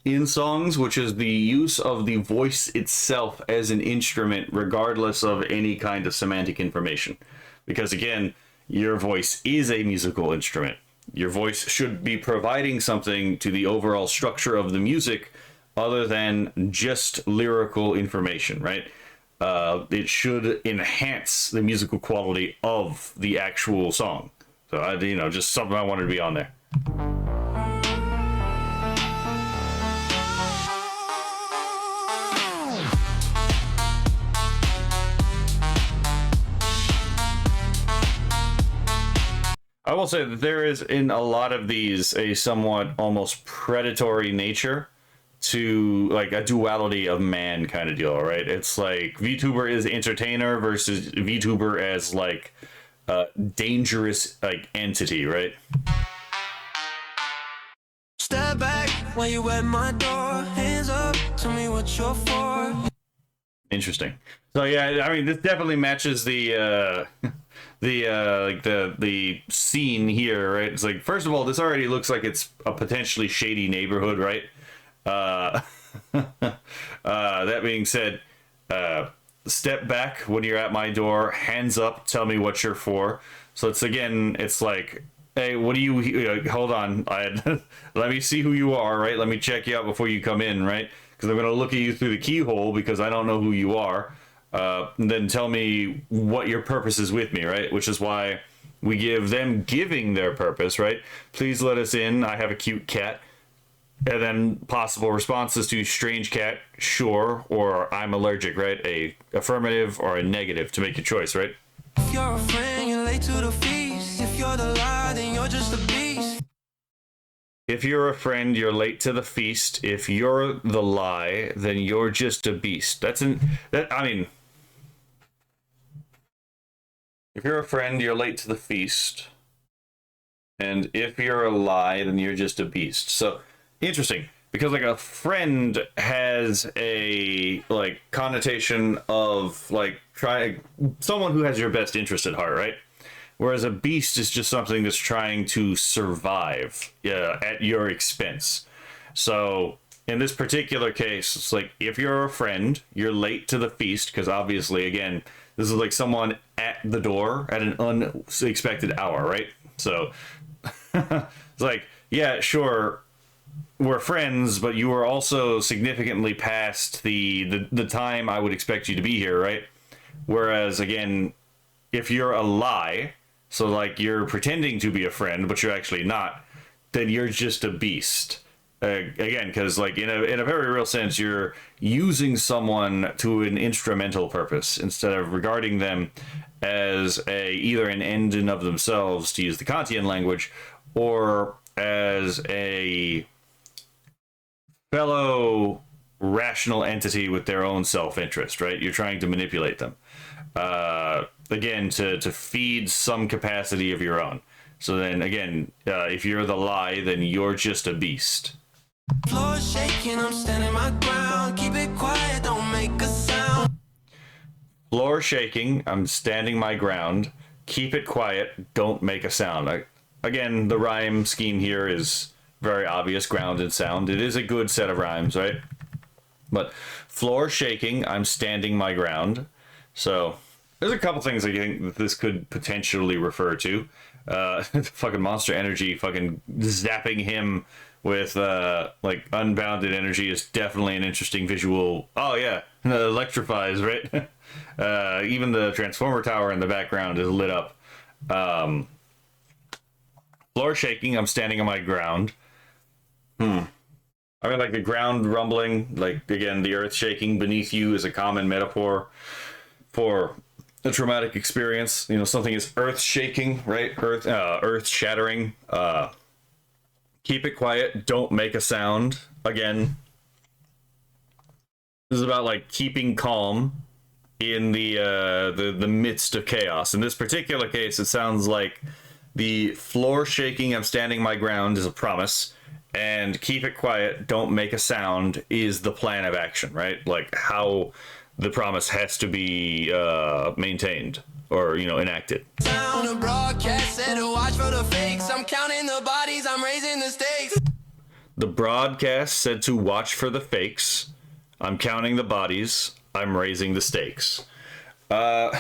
in songs, which is the use of the voice itself as an instrument, regardless of any kind of semantic information. Because again, your voice is a musical instrument. Your voice should be providing something to the overall structure of the music other than just lyrical information, right? It should enhance the musical quality of the actual song. So, just something I wanted to be on there. I will say that there is in a lot of these a somewhat almost predatory nature to like a duality of man kind of deal, right? It's like VTuber is entertainer versus VTuber as like a dangerous like entity, right? Step back while you at my door. Hands up, tell me what you're for. Interesting. So yeah, I mean, this definitely matches the the scene here, right? It's like, first of all, this already looks like it's a potentially shady neighborhood, right? That being said, step back when you're at my door, hands up, tell me what you're for. So it's like, hey, what do you, hold on, let me see who you are, right? Let me check you out before you come in, right? Because I'm going to look at you through the keyhole because I don't know who you are. And then tell me what your purpose is with me, right? Which is why we give them giving their purpose, right? Please let us in. I have a cute cat. And then possible responses to strange cat, sure, or I'm allergic, right? A affirmative or a negative to make your choice, right? If you're a friend, you're late to the feast. If you're the lie, then you're just a beast. If you're a friend, you're late to the feast. If you're the lie, then you're just a beast. I mean, If you're a friend, you're late to the feast. And if you're a lie, then you're just a beast. So, interesting. Because, like, a friend has a, like, connotation of, like, someone who has your best interest at heart, right? Whereas a beast is just something that's trying to survive at your expense. So, in this particular case, it's like, if you're a friend, you're late to the feast, because obviously, again, this is like someone at the door at an unexpected hour, right? So, it's like, yeah, sure, we're friends, but you are also significantly past the time I would expect you to be here, right? Whereas, again, if you're a lie, so like you're pretending to be a friend, but you're actually not, then you're just a beast. Again, because like in a very real sense, you're using someone to an instrumental purpose instead of regarding them as either an end in of themselves, to use the Kantian language, or as a fellow rational entity with their own self-interest, right? You're trying to manipulate them. Again, to feed some capacity of your own. So then, again, if you're the lie, then you're just a beast. Floor shaking, I'm standing my ground. Keep it quiet, don't make a sound. Floor shaking, I'm standing my ground. Keep it quiet, don't make a sound. Again, the rhyme scheme here is very obvious, ground and sound. It is a good set of rhymes, right? But floor shaking, I'm standing my ground. So there's a couple things I think that this could potentially refer to. Fucking Monster Energy fucking zapping him with like unbounded energy is definitely an interesting visual. Oh yeah, it electrifies, right? Even the transformer tower in the background is lit up. Floor shaking, I'm standing on my ground. I mean, like the ground rumbling, like again, the earth shaking beneath you is a common metaphor for a traumatic experience. You know, something is earth shaking, right? Earth shattering. Keep it quiet. Don't make a sound. Again, this is about like keeping calm in the midst of chaos. In this particular case, it sounds like the floor shaking, I'm standing my ground, is a promise, and keep it quiet, don't make a sound is the plan of action, right? Like how the promise has to be maintained or, you know, enacted. Sound a broadcast said to watch for the fakes. I'm counting the bodies, I'm raising the stakes. The broadcast said to watch for the fakes. I'm counting the bodies. I'm raising the stakes. I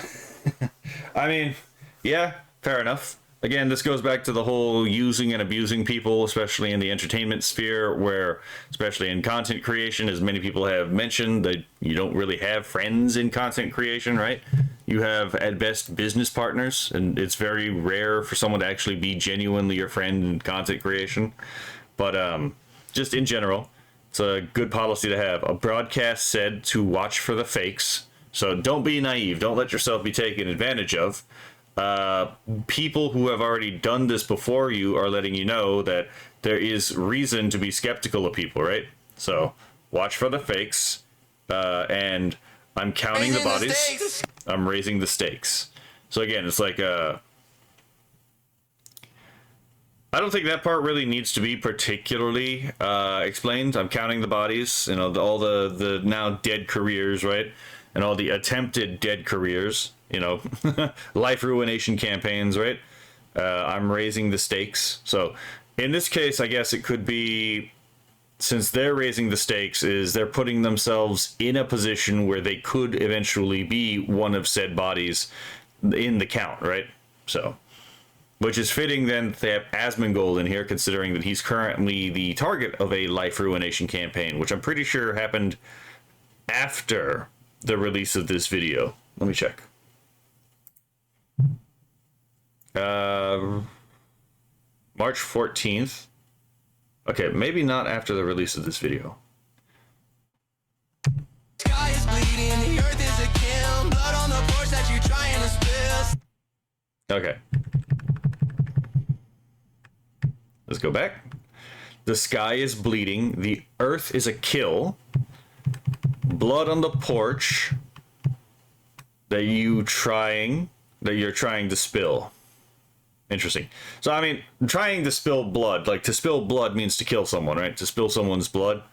mean, yeah, fair enough. Again, this goes back to the whole using and abusing people, especially in the entertainment sphere, where, especially in content creation, as many people have mentioned, that you don't really have friends in content creation, right? You have, at best, business partners, and it's very rare for someone to actually be genuinely your friend in content creation. But just in general, it's a good policy to have. A broadcast said to watch for the fakes, so don't be naive. Don't let yourself be taken advantage of. People who have already done this before you are letting you know that there is reason to be skeptical of people, right? So watch for the fakes, and I'm counting the bodies. I'm raising the stakes. So again, it's like I don't think that part really needs to be particularly explained. I'm counting the bodies, you know, all the now dead careers, right? And all the attempted dead careers, you know, life ruination campaigns, right? I'm raising the stakes. So in this case, I guess it could be, since they're raising the stakes, is they're putting themselves in a position where they could eventually be one of said bodies in the count, right? So, which is fitting then they have Asmongold in here, considering that he's currently the target of a life ruination campaign, which I'm pretty sure happened after the release of this video. Let me check. March 14th. Okay, maybe not after the release of this video. Sky is bleeding, the earth is a kiln. Blood on the porch that you're trying to spill. Okay. Let's go back. The sky is bleeding. The earth is a kill. Blood on the porch. That you trying that you're trying to spill. Interesting. So, I mean, trying to spill blood, like to spill blood means to kill someone, right? To spill someone's blood.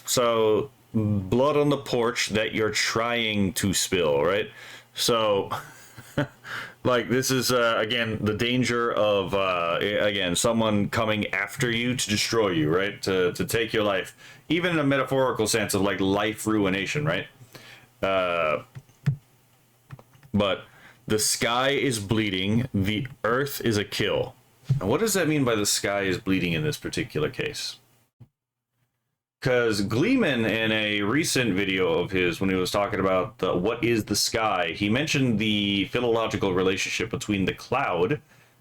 So blood on the porch that you're trying to spill, right? So, like, this is, again, the danger of, again, someone coming after you to destroy you, right? To take your life. Even in a metaphorical sense of, like, life ruination, right? But the sky is bleeding, the earth is a kill. And what does that mean by the sky is bleeding in this particular case? Because Gleeman, in a recent video of his, when he was talking about what is the sky, he mentioned the philological relationship between the cloud,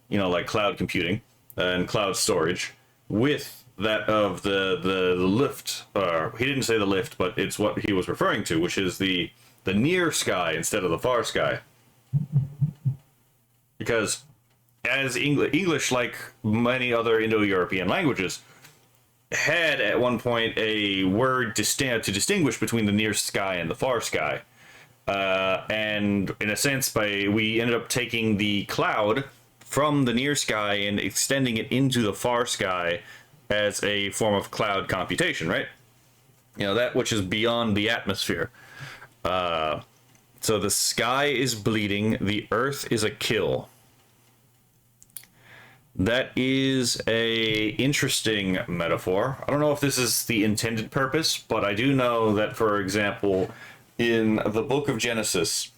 you know, like cloud computing and cloud storage, with that of the lift. He didn't say the lift, but it's what he was referring to, which is the near sky instead of the far sky. Because as English, like many other Indo-European languages, had at one point a word to distinguish between the near sky and the far sky. And in a sense, we ended up taking the cloud from the near sky and extending it into the far sky as a form of cloud computation, right? You know, that which is beyond the atmosphere. So the sky is bleeding, the earth is a kill. That is a interesting metaphor. I don't know if this is the intended purpose, but I do know that, for example, in the book of Genesis,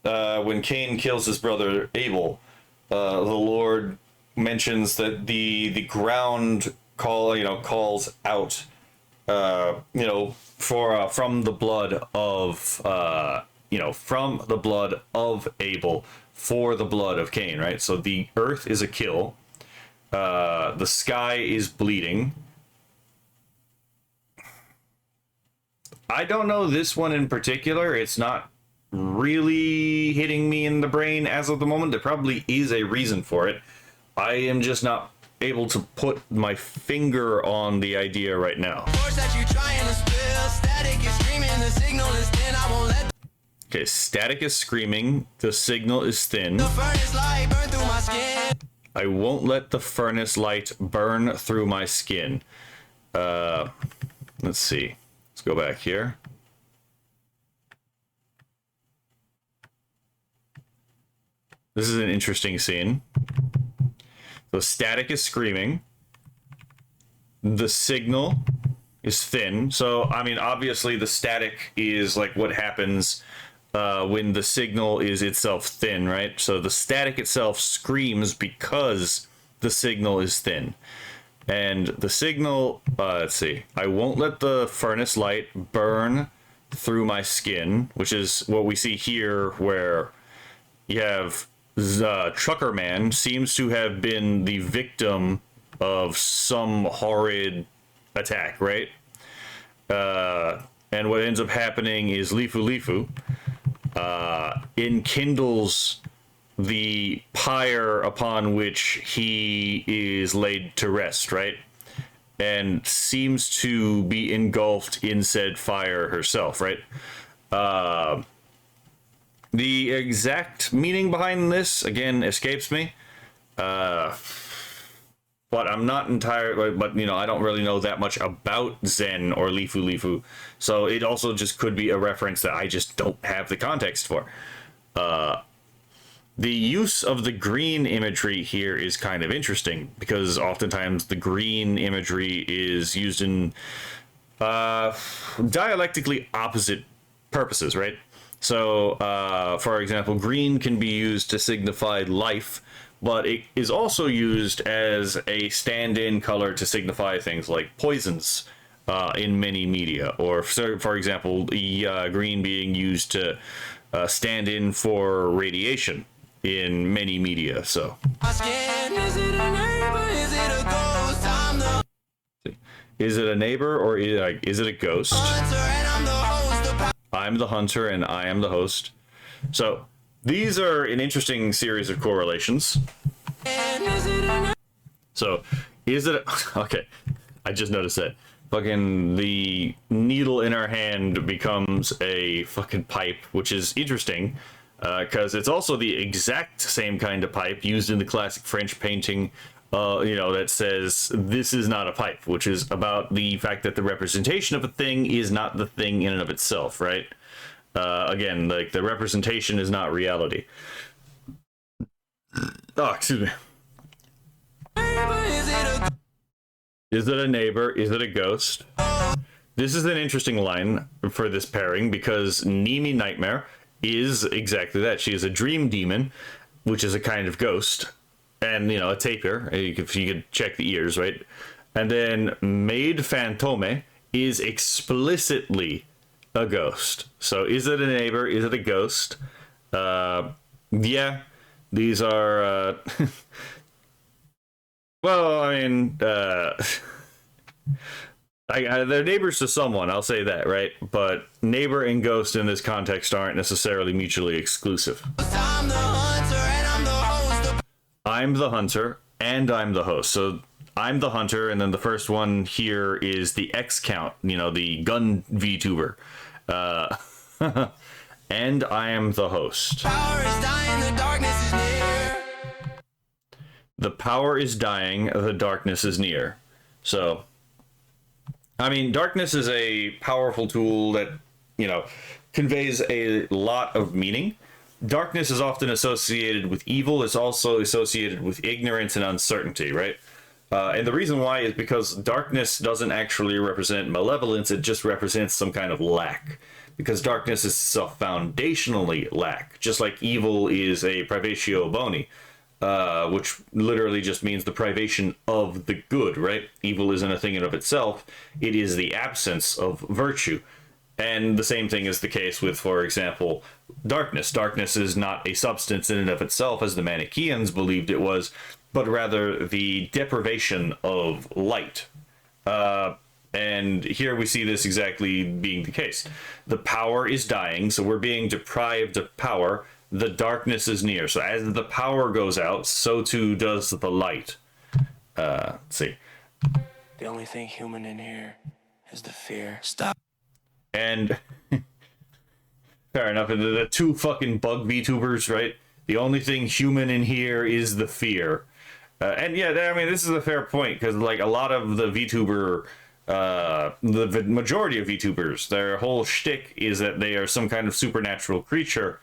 when Cain kills his brother Abel, the Lord mentions that the ground calls out, from the blood of from the blood of Abel for the blood of Cain, right? So the earth is a kill. The sky is bleeding. I don't know this one in particular. It's not really hitting me in the brain as of the moment. There probably is a reason for it. I am just not able to put my finger on the idea right now. Okay, static is screaming. The signal is thin. I won't let the furnace light burn through my skin. Let's see. Let's go back here. This is an interesting scene. So static is screaming. The signal is thin. So, I mean, obviously the static is like what happens when the signal is itself thin, right? So the static itself screams because the signal is thin. And the signal, let's see. I won't let the furnace light burn through my skin, which is what we see here, where you have Trucker Man seems to have been the victim of some horrid attack, right? And what ends up happening is Lifu enkindles the pyre upon which he is laid to rest, right? And seems to be engulfed in said fire herself, right? The exact meaning behind this, again, escapes me. But I'm not entirely, but, you know, I don't really know that much about Zen or Lifu. So it also just could be a reference that I just don't have the context for. The use of the green imagery here is kind of interesting, because oftentimes the green imagery is used in dialectically opposite purposes, right? So, for example, green can be used to signify life, but it is also used as a stand-in color to signify things like poisons in many media, or for example, the green being used to stand in for radiation in many media. So is it a neighbor or is it a ghost? I'm the hunter and I am the host. So these are an interesting series of correlations. So is it okay, I just noticed that fucking the needle in our hand becomes a fucking pipe, which is interesting. because it's also the exact same kind of pipe used in the classic French painting, that says this is not a pipe, which is about the fact that the representation of a thing is not the thing in and of itself, right? Again, like the representation is not reality. Oh, excuse me. Is it a neighbor? Is it a ghost? This is an interesting line for this pairing because Nimi Nightmare is exactly that. She is a dream demon, which is a kind of ghost, and a tapir. If you could check the ears, right? And then Maid Fantôme is explicitly a ghost. So is it a neighbor? Is it a ghost? Yeah, these are. Well, I mean, they're neighbors to someone, I'll say that, right? But neighbor and ghost in this context aren't necessarily mutually exclusive. I'm the hunter and I'm the host. So I'm the hunter, and then the first one here is the X count, the gun VTuber. And I am the host. Power is dying, the darkness is near. The power is dying, the darkness is near. So, I mean, darkness is a powerful tool that, conveys a lot of meaning. Darkness is often associated with evil. It's also associated with ignorance and uncertainty, right? And the reason why is because darkness doesn't actually represent malevolence. It just represents some kind of lack. Because darkness is self-foundationally lack. Just like evil is a privatio boni. Which literally just means the privation of the good, right? Evil isn't a thing in of itself. It is the absence of virtue. And the same thing is the case with, for example, darkness. Darkness is not a substance in and of itself, as the Manichaeans believed it was, but rather the deprivation of light. And here we see this exactly being the case. The power is dying, so we're being deprived of power. The darkness is near. So as the power goes out, so too does the light. Let's see. The only thing human in here is the fear. Stop. And fair enough. The two fucking bug VTubers, right? The only thing human in here is the fear. And yeah, I mean, this is a fair point because like a lot of the VTuber, the majority of VTubers, their whole shtick is that they are some kind of supernatural creature.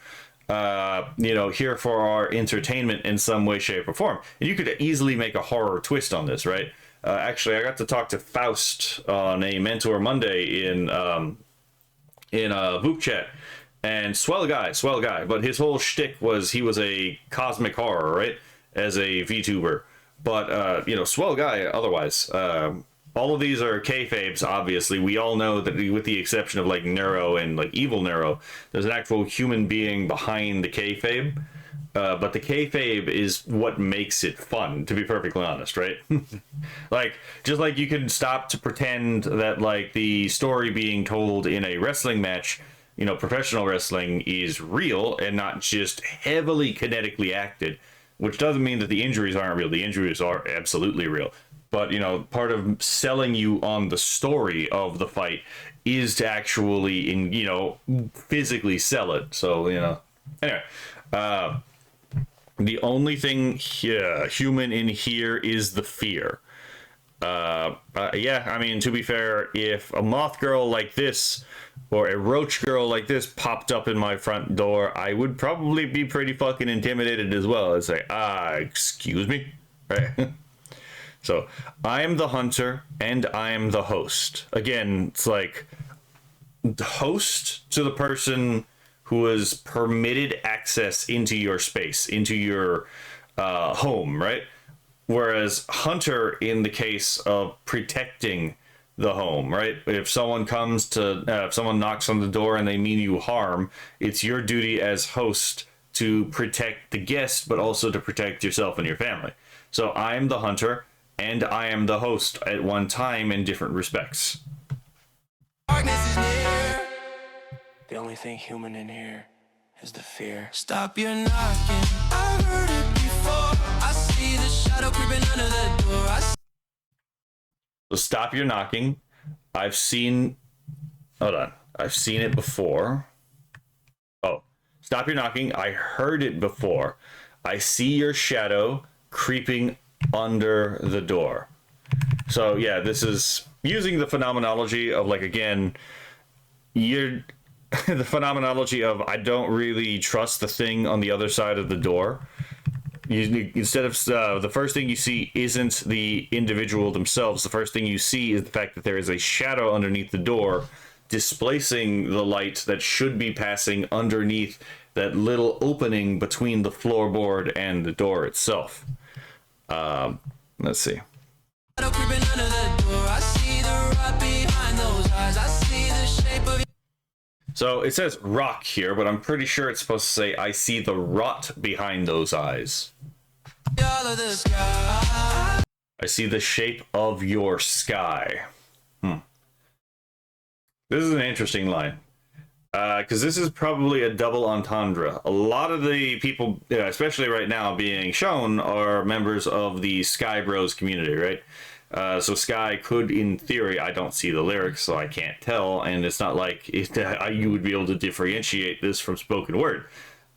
Here for our entertainment in some way, shape, or form. And you could easily make a horror twist on this, right? Actually, I got to talk to Faust on a Mentor Monday in Voop chat, and swell guy. But his whole shtick was he was a cosmic horror, right? As a VTuber, but swell guy otherwise. All of these are kayfabes, obviously. We all know that with the exception of like Neuro and like Evil Neuro, there's an actual human being behind the kayfabe. But the kayfabe is what makes it fun, to be perfectly honest, right? Like, just like you can stop to pretend that like the story being told in a wrestling match, professional wrestling is real and not just heavily kinetically acted, which doesn't mean that the injuries aren't real. The injuries are absolutely real. But, part of selling you on the story of the fight is to actually, physically sell it. So, anyway, the only thing human in here is the fear. Yeah, I mean, to be fair, if a moth girl like this or a roach girl like this popped up in my front door, I would probably be pretty fucking intimidated as well. I'd say, excuse me, right? So, I am the hunter, and I am the host. Again, it's like, the host to the person who has permitted access into your space, into your home, right? Whereas hunter in the case of protecting the home, right? If someone if someone knocks on the door and they mean you harm, it's your duty as host to protect the guest, but also to protect yourself and your family. So I am the hunter, and I am the host at one time in different respects. Darkness is near. The only thing human in here is the fear. Stop your knocking. I've heard it before. I see the shadow creeping under the door. So stop your knocking. I've seen it before. Oh, Stop your knocking. I heard it before. I see your shadow creeping under the door. So yeah, this is using the phenomenology of, like, again, you're the phenomenology of, I don't really trust the thing on the other side of the door. Instead of the first thing you see isn't the individual themselves. The first thing you see is the fact that there is a shadow underneath the door, displacing the light that should be passing underneath that little opening between the floorboard and the door itself. Let's see. So it says rock here, but I'm pretty sure it's supposed to say, I see the rot behind those eyes. I see the shape of your sky. This is an interesting line. Because this is probably a double entendre. A lot of the people, especially right now, being shown are members of the Sky Bros community, right? So Sky could, in theory, I don't see the lyrics, so I can't tell, and it's not like you would be able to differentiate this from spoken word.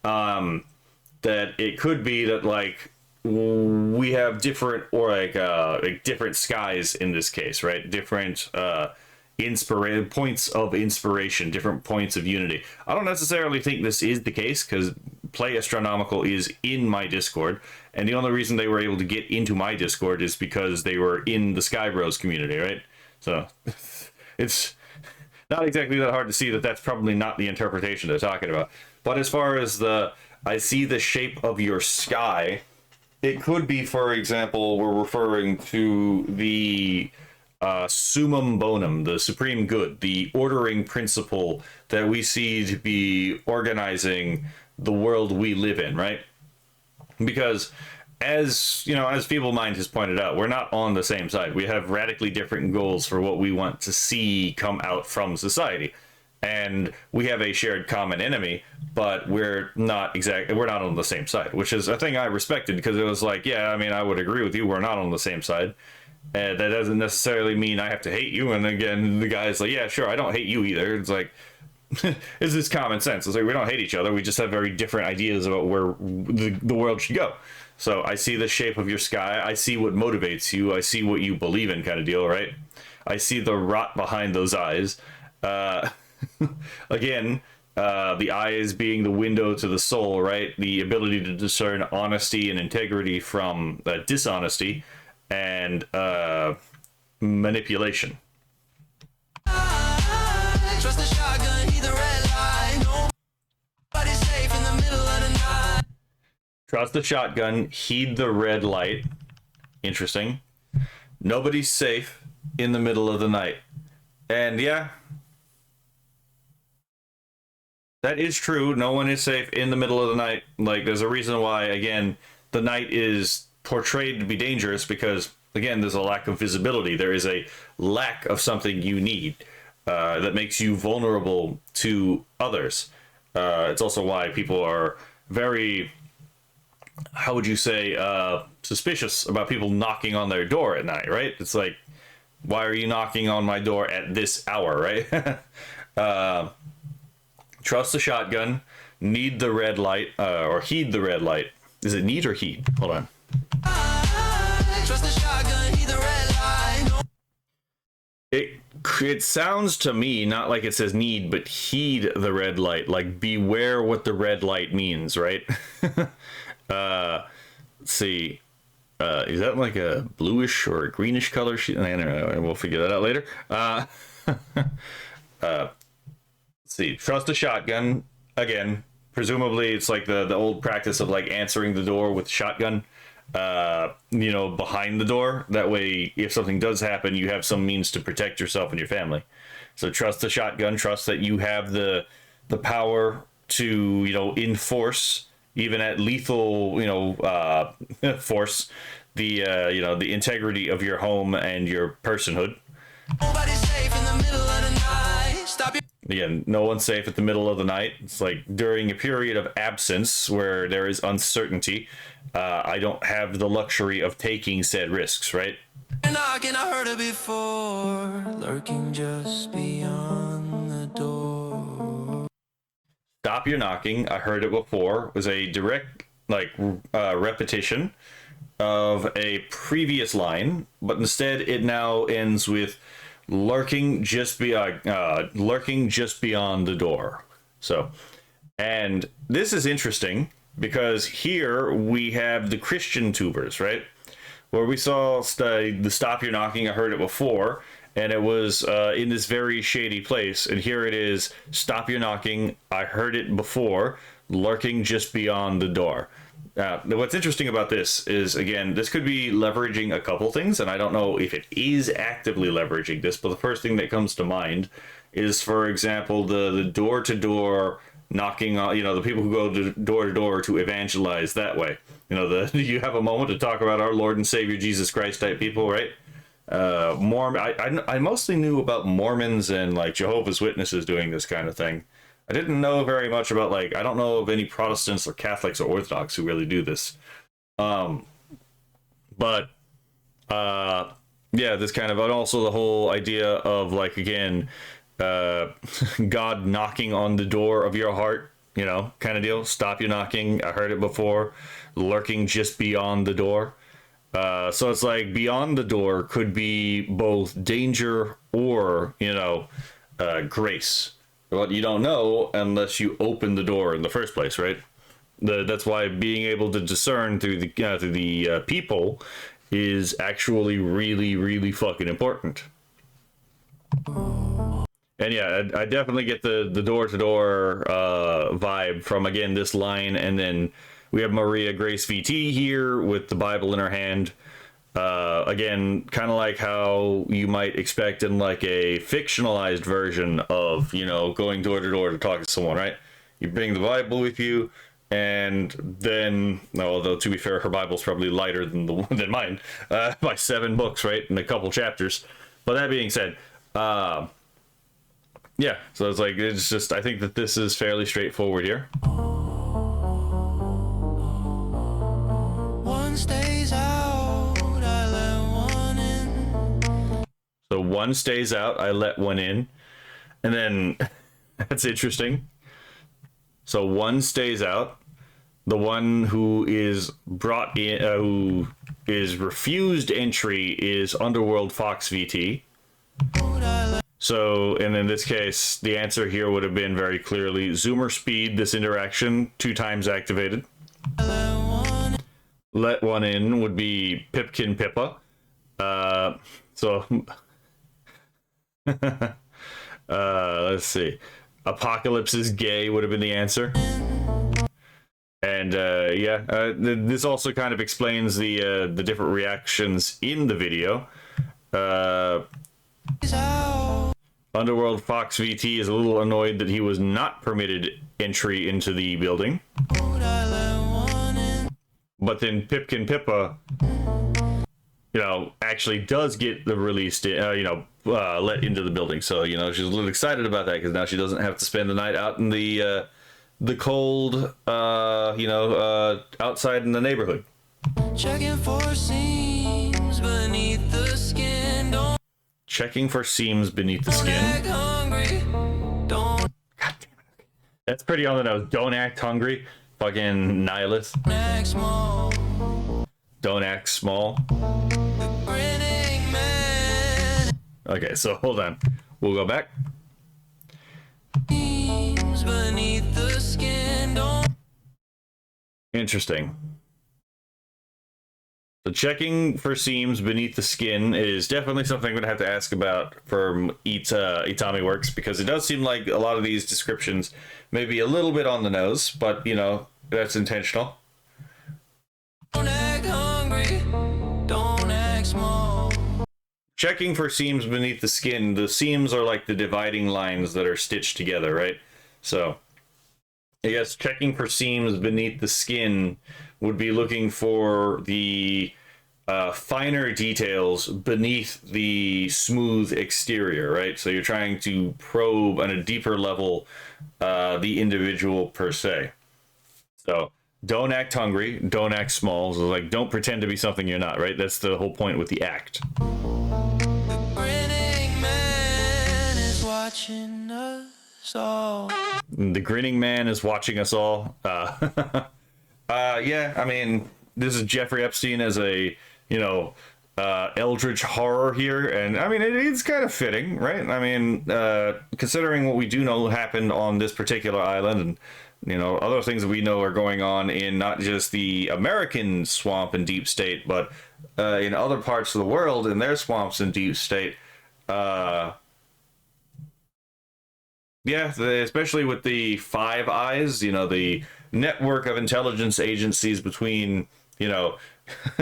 That it could be that, like, we have different, or like different skies in this case, right? Different points of inspiration, different points of unity. I don't necessarily think this is the case, because Play Astronomical is in my Discord, and the only reason they were able to get into my Discord is because they were in the Sky Bros community, right? So it's not exactly that hard to see that that's probably not the interpretation they're talking about. But as far as I see the shape of your sky, it could be, for example, we're referring to the summum bonum, the supreme good, the ordering principle that we see to be organizing the world we live in, right? Because, as you know, as Feeble Mind has pointed out, we're not on the same side. We have radically different goals for what we want to see come out from society, and we have a shared common enemy, but we're not on the same side, which is a thing I respected, because it was like, yeah, I mean, I would agree with you, we're not on the same side. That doesn't necessarily mean I have to hate you. And again, the guy's like, yeah, sure, I don't hate you either. It's like, it's this common sense. It's like, we don't hate each other. We just have very different ideas about where the world should go. So I see the shape of your sky. I see what motivates you. I see what you believe in, kind of deal, right? I see the rot behind those eyes. Again, the eyes being the window to the soul, right? The ability to discern honesty and integrity from dishonesty and manipulation. Trust the shotgun, heed the red light. Nobody's safe in the middle of the night. Trust the shotgun, heed the red light. Interesting. Nobody's safe in the middle of the night. And yeah, that is true. No one is safe in the middle of the night. Like, there's a reason why, again, the night is portrayed to be dangerous, because, again, there's a lack of visibility. There is a lack of something you need that makes you vulnerable to others. It's also why people are very, how would you say, suspicious about people knocking on their door at night, right? It's like, why are you knocking on my door at this hour, right? Trust the shotgun, need the red light, or heed the red light. Is it need or heed? Hold on. Trust the shotgun, heed the red light. It sounds to me not like it says need, but heed the red light. Like, beware what the red light means, right? Let's see. Is that like a bluish or a greenish color? I don't know. We'll figure that out later. Let's see. Trust a shotgun. Again, presumably it's like the old practice of, like, answering the door with a shotgun, behind the door. That way, if something does happen, you have some means to protect yourself and your family. So trust the shotgun. Trust that you have the power to, enforce, even at lethal, force, the integrity of your home and your personhood. Nobody's safe in the middle of the night. Stop your... Again, no one's safe at the middle of the night. It's like during a period of absence where there is uncertainty, I don't have the luxury of taking said risks, right? Knocking, I heard it before, lurking just beyond the door. stop your knocking, I heard it before, was a direct, like, repetition of a previous line, but instead it now ends with lurking just beyond the door. So, and this is interesting because here we have the Christian tubers, right? Where we saw the stop your knocking, I heard it before, and it was in this very shady place, and here it is, stop your knocking, I heard it before, lurking just beyond the door. What's interesting about this is, again, this could be leveraging a couple things, and I don't know if it is actively leveraging this, but the first thing that comes to mind is, for example, the door-to-door knocking on, the people who go door to door to evangelize that way. You have a moment to talk about our Lord and Savior Jesus Christ type people, right? I mostly knew about Mormons and like Jehovah's Witnesses doing this kind of thing. I didn't know very much about, I don't know of any Protestants or Catholics or Orthodox who really do this. Yeah, this kind of, and also the whole idea of, again, God knocking on the door of your heart, kind of deal. Stop your knocking. I heard it before. Lurking just beyond the door. So it's like beyond the door could be both danger or, grace. But you don't know unless you open the door in the first place, right? That's why being able to discern through the people is actually really, really fucking important. And yeah, I definitely get the door-to-door vibe from, again, this line, and then we have Maria Grace VT here with the Bible in her hand. Again, kind of like how you might expect in like a fictionalized version of, going door to door to talk to someone, right? You bring the Bible with you, and then, although to be fair, her Bible's probably lighter than mine, by 7 books, right? And a couple chapters. But that being said, yeah, so it's just, I think that this is fairly straightforward here. One stays out, I let one in. So one stays out, I let one in. And then, that's interesting. So one stays out. The one who is brought in, who is refused entry is Underworld Fox VT. So, and in this case, the answer here would have been very clearly Zoomer speed, this interaction, 2 times activated. Let one in would be Pipkin Pippa. Let's see. Apocalypse is gay would have been the answer. And this also kind of explains the different reactions in the video. Underworld Fox VT is a little annoyed that he was not permitted entry into the building. But then Pipkin Pippa, actually does get the release, let into the building. So, she's a little excited about that because now she doesn't have to spend the night out in the cold, outside in the neighborhood. Checking for seams beneath the skin. Checking for seams beneath the skin. Act hungry. Don't God damn it. That's pretty on the nose. Don't act hungry. Fucking nihilist. act small. Don't act small. Grinning man. Okay, so hold on. We'll go back. Seams beneath the skin. Don't Interesting. So checking for seams beneath the skin is definitely something I'm going to have to ask about from Itami Works, because it does seem like a lot of these descriptions may be a little bit on the nose, but, that's intentional. act hungry. Don't act small. Checking for seams beneath the skin, the seams are like the dividing lines that are stitched together, right? So, I guess checking for seams beneath the skin would be looking for the finer details beneath the smooth exterior, right? So you're trying to probe on a deeper level the individual per se. So don't act hungry, don't act small. So don't pretend to be something you're not, right? That's the whole point with the act. Grinning man is watching us all. The grinning man is watching us all. Yeah, I mean, this is Jeffrey Epstein as a, you know, eldritch horror here, and I mean, it's kind of fitting, right? I mean, considering what we do know happened on this particular island, and you know, other things that we know are going on in not just the American swamp and deep state, but in other parts of the world in their swamps and deep state. Yeah, especially with the Five Eyes, you know, the network of intelligence agencies between, you know,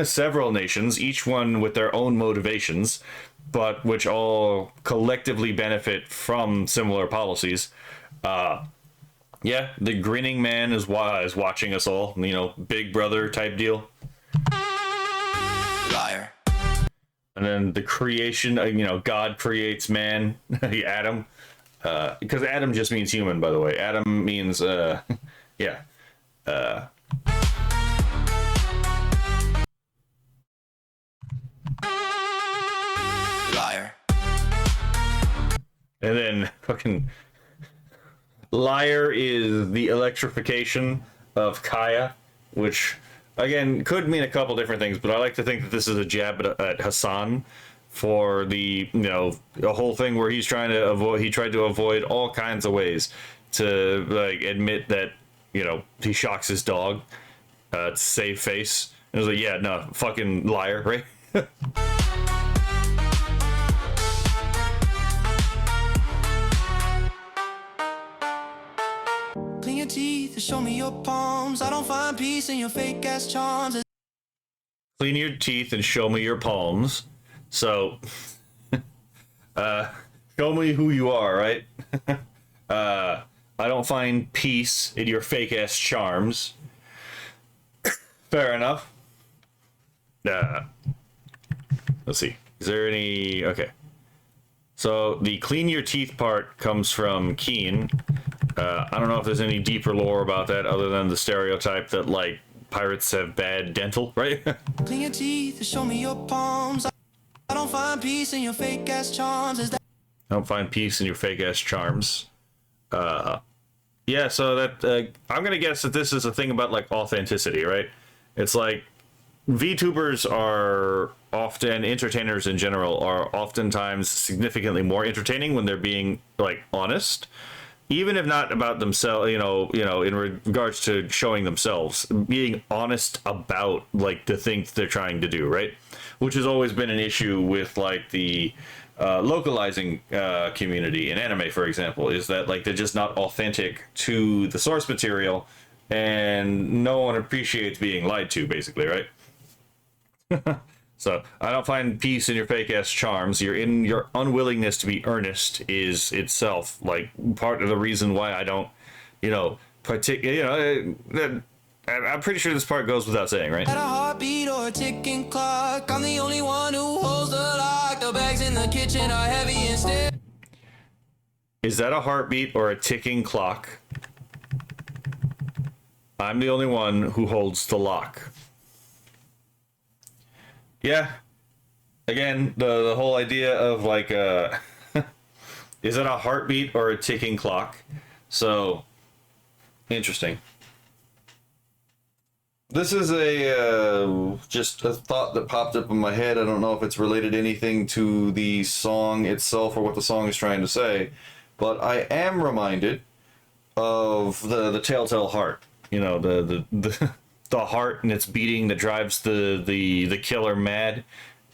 several nations, each one with their own motivations, but which all collectively benefit from similar policies. Yeah, the grinning man is watching us all, you know, Big Brother type deal. Liar. And then the creation, you know, God creates man, Adam. Because Adam just means human, by the way. Adam means, yeah. Liar. And then fucking liar is the electrification of Kaya, which again could mean a couple different things, but I like to think that this is a jab at Hassan for the, you know, the whole thing where he's trying to avoid, he tried to avoid all kinds of ways to like admit that, you know, he shocks his dog to save face. And it was like, yeah, no, fucking liar, right? Clean your teeth and show me your palms. I don't find peace in your fake ass charms. Clean your teeth and show me your palms. So, show me who you are, right? I don't find peace in your fake ass charms. Fair enough. Let's see. Is there any? Okay. So the clean your teeth part comes from Keen. I don't know if there's any deeper lore about that other than the stereotype that like pirates have bad dental, right? Clean your teeth and show me your palms. I don't find peace in your fake ass charms. I don't find peace in your fake ass charms. Yeah, so that I'm gonna guess that this is a thing about like authenticity, right? It's like VTubers are often, entertainers in general are oftentimes significantly more entertaining when they're being like honest, even if not about themselves, you know, in regards to showing themselves, being honest about like the things they're trying to do, right? Which has always been an issue with like the localizing community in anime, for example, is that like they're just not authentic to the source material, and no one appreciates being lied to, basically, right? So I don't find peace in your fake ass charms. Your unwillingness to be earnest is itself like part of the reason why I don't, you know, I'm pretty sure this part goes without saying, right? At a heartbeat or a ticking clock, I'm the only one who holds the lock. The bags in the kitchen are heavy and still. Is that a heartbeat or a ticking clock? I'm the only one who holds the lock. Yeah. Again, the whole idea of like, is it a heartbeat or a ticking clock? So, interesting. This is just a thought that popped up in my head. I don't know if it's related to anything to the song itself or what the song is trying to say, but I am reminded of the Telltale Heart. You know, the heart and its beating that drives the killer mad.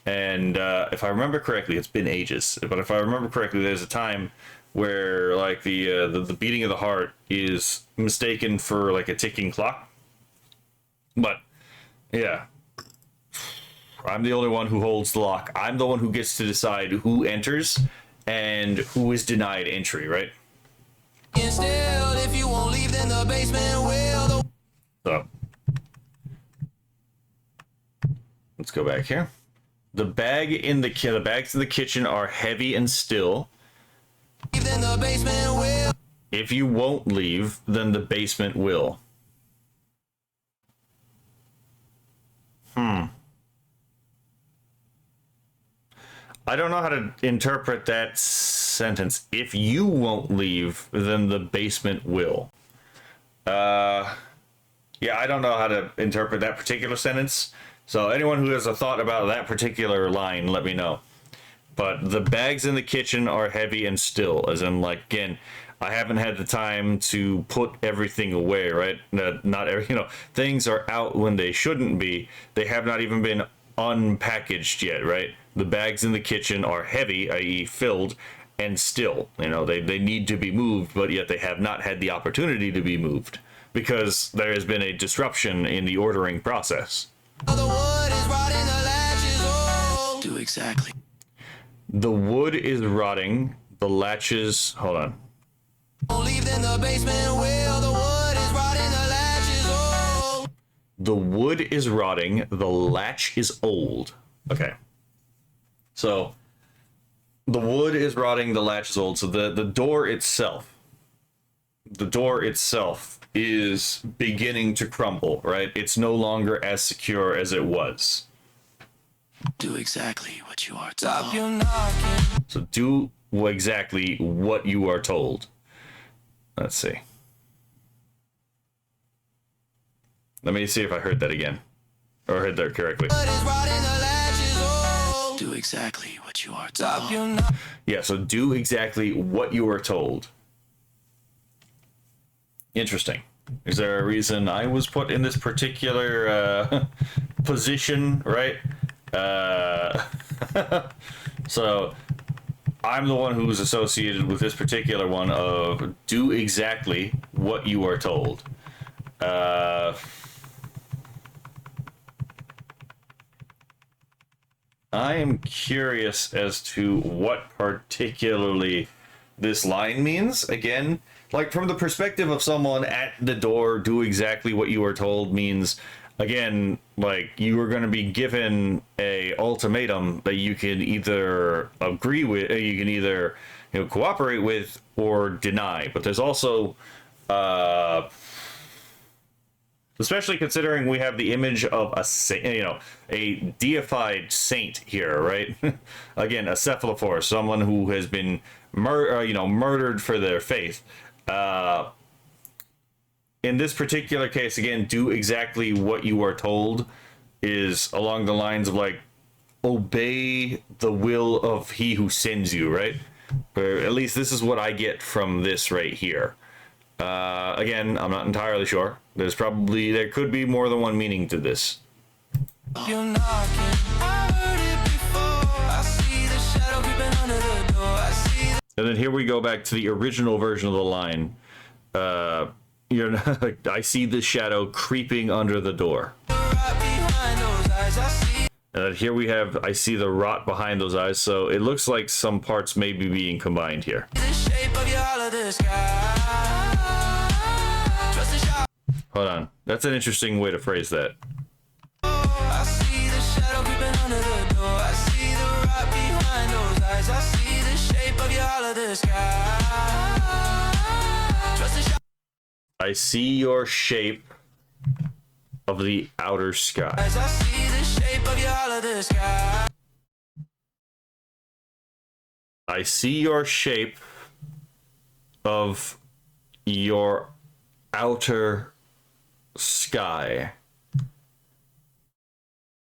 And if I remember correctly, it's been ages, but if I remember correctly, there's a time where like the beating of the heart is mistaken for like a ticking clock. But yeah, I'm the only one who holds the lock. I'm the one who gets to decide who enters and who is denied entry, right? Still, if you won't leave, then the basement will. So let's go back here. The bags in the kitchen are heavy and still. Then the basement will. If you won't leave, then the basement will. I don't know how to interpret that sentence. If you won't leave, then the basement will. Yeah, I don't know how to interpret that particular sentence. So anyone who has a thought about that particular line, let me know. But the bags in the kitchen are heavy and still, as in, like, again, I haven't had the time to put everything away, right? Not every, things are out when they shouldn't be. They have not even been unpackaged yet, right? The bags in the kitchen are heavy, i.e. filled, and still, they need to be moved, but yet they have not had the opportunity to be moved because there has been a disruption in the ordering process. The wood is rotting, the latch is old. Do exactly. The wood is rotting, the latches, hold on. Leave in the basement will. The wood is rotting, the latch is old. The wood is rotting, the latch is old. Okay. So, the wood is rotting, the latch is old. So the door itself is beginning to crumble, right? It's no longer as secure as it was. Do exactly what you are told. Stop your knocking. So do exactly what you are told. Let's see. Let me see if I heard that again. Or heard that correctly. Do exactly what you are told. Yeah, so do exactly what you are told. Interesting. Is there a reason I was put in this particular position, right? So I'm the one who's associated with this particular one of do exactly what you are told. I am curious as to what particularly this line means. Again, like from the perspective of someone at the door, do exactly what you are told means, again, like you are going to be given a ultimatum that you can either agree with, you can either cooperate with or deny. But there's also, especially considering we have the image of a deified saint here, right? Again, a cephalophore, someone who has been murdered for their faith. In this particular case, again, do exactly what you are told is along the lines of like obey the will of he who sends you, right? Or at least this is what I get from this right here. Again, I'm not entirely sure. There could be more than one meaning to this. You're knocking. I heard it before. I see the shadow creeping under the door. I see the... And then here we go back to the original version of the line. I see the shadow creeping under the door. Right behind those eyes, I see... Here we have, I see the rot behind those eyes, so it looks like some parts may be being combined here. The shape of your holiday sky. Trust the shot. Hold on. That's an interesting way to phrase that. I see the shadow creeping under the door. I see the rot behind those eyes. I see the shape of your holiday sky. Trust the shot. I see your shape of the outer sky. I see the shape of your holiday sky. I see your shape of your outer sky.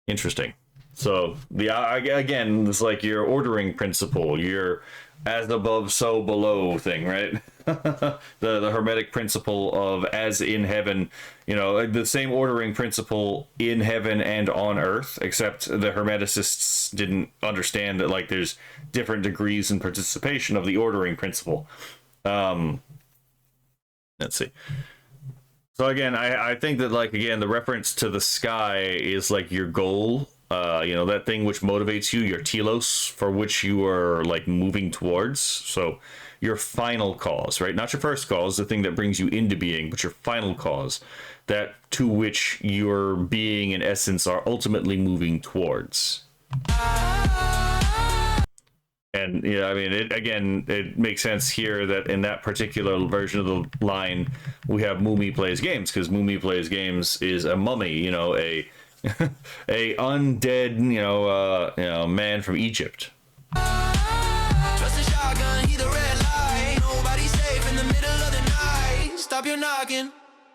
Interesting. So again, it's like your ordering principle, your as above, so below thing, right? the Hermetic principle of as in heaven, the same ordering principle in heaven and on earth, except the Hermeticists didn't understand that like there's different degrees in participation of the ordering principle. Let's see. So again, I think that like, again, the reference to the sky is like your goal, that thing which motivates you, your telos for which you are like moving towards. So your final cause, right? Not your first cause, the thing that brings you into being, but your final cause, that to which your being and essence are ultimately moving towards. And it makes sense here that in that particular version of the line, we have Mumi Plays Games, because Mumi Plays Games is a mummy, a undead, man from Egypt. knocking,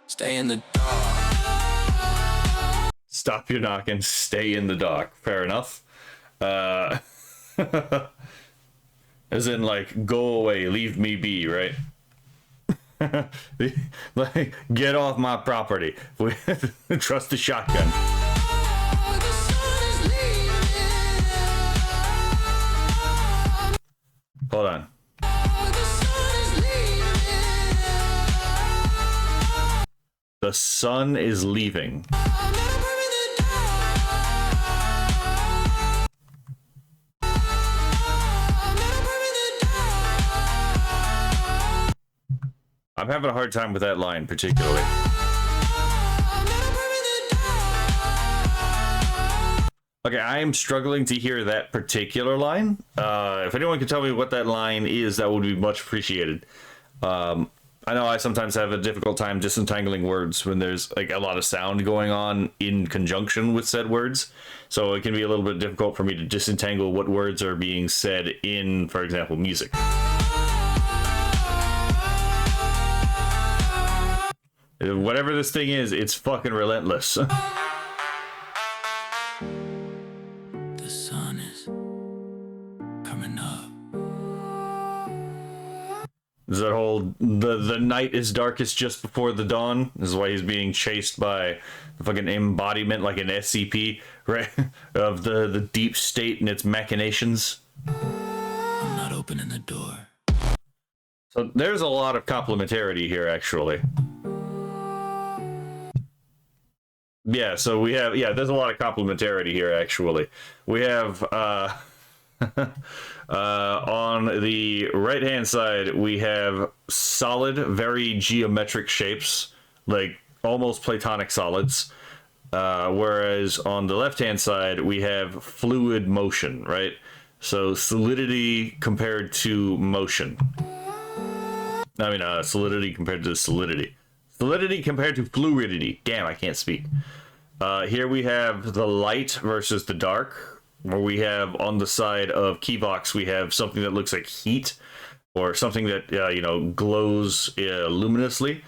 stay in the dark. Stop your knocking, stay in the dark. Fair enough. As in, like, go away, leave me be, right? Like, get off my property. Trust the shotgun. Hold on. The sun is leaving. I'm having a hard time with that line particularly. Okay, I am struggling to hear that particular line. If anyone can tell me what that line is, that would be much appreciated. I know I sometimes have a difficult time disentangling words when there's like a lot of sound going on in conjunction with said words. So it can be a little bit difficult for me to disentangle what words are being said in, for example, music. Whatever this thing is, it's fucking relentless. The sun is coming up. Is that whole the night is darkest just before the dawn? This is why he's being chased by the fucking embodiment, like an SCP, right? Of the deep state and its machinations. I'm not opening the door. So there's a lot of complementarity here, actually. Yeah, so we have, there's a lot of complementarity here, actually. We have, on the right-hand side, we have solid, very geometric shapes, like almost platonic solids. Whereas on the left-hand side, we have fluid motion, right? So solidity compared to motion. I mean, solidity compared to solidity. Solidity compared to fluidity. Damn, I can't speak. Here we have the light versus the dark, where we have on the side of Kivox, we have something that looks like heat, or something that, glows luminously.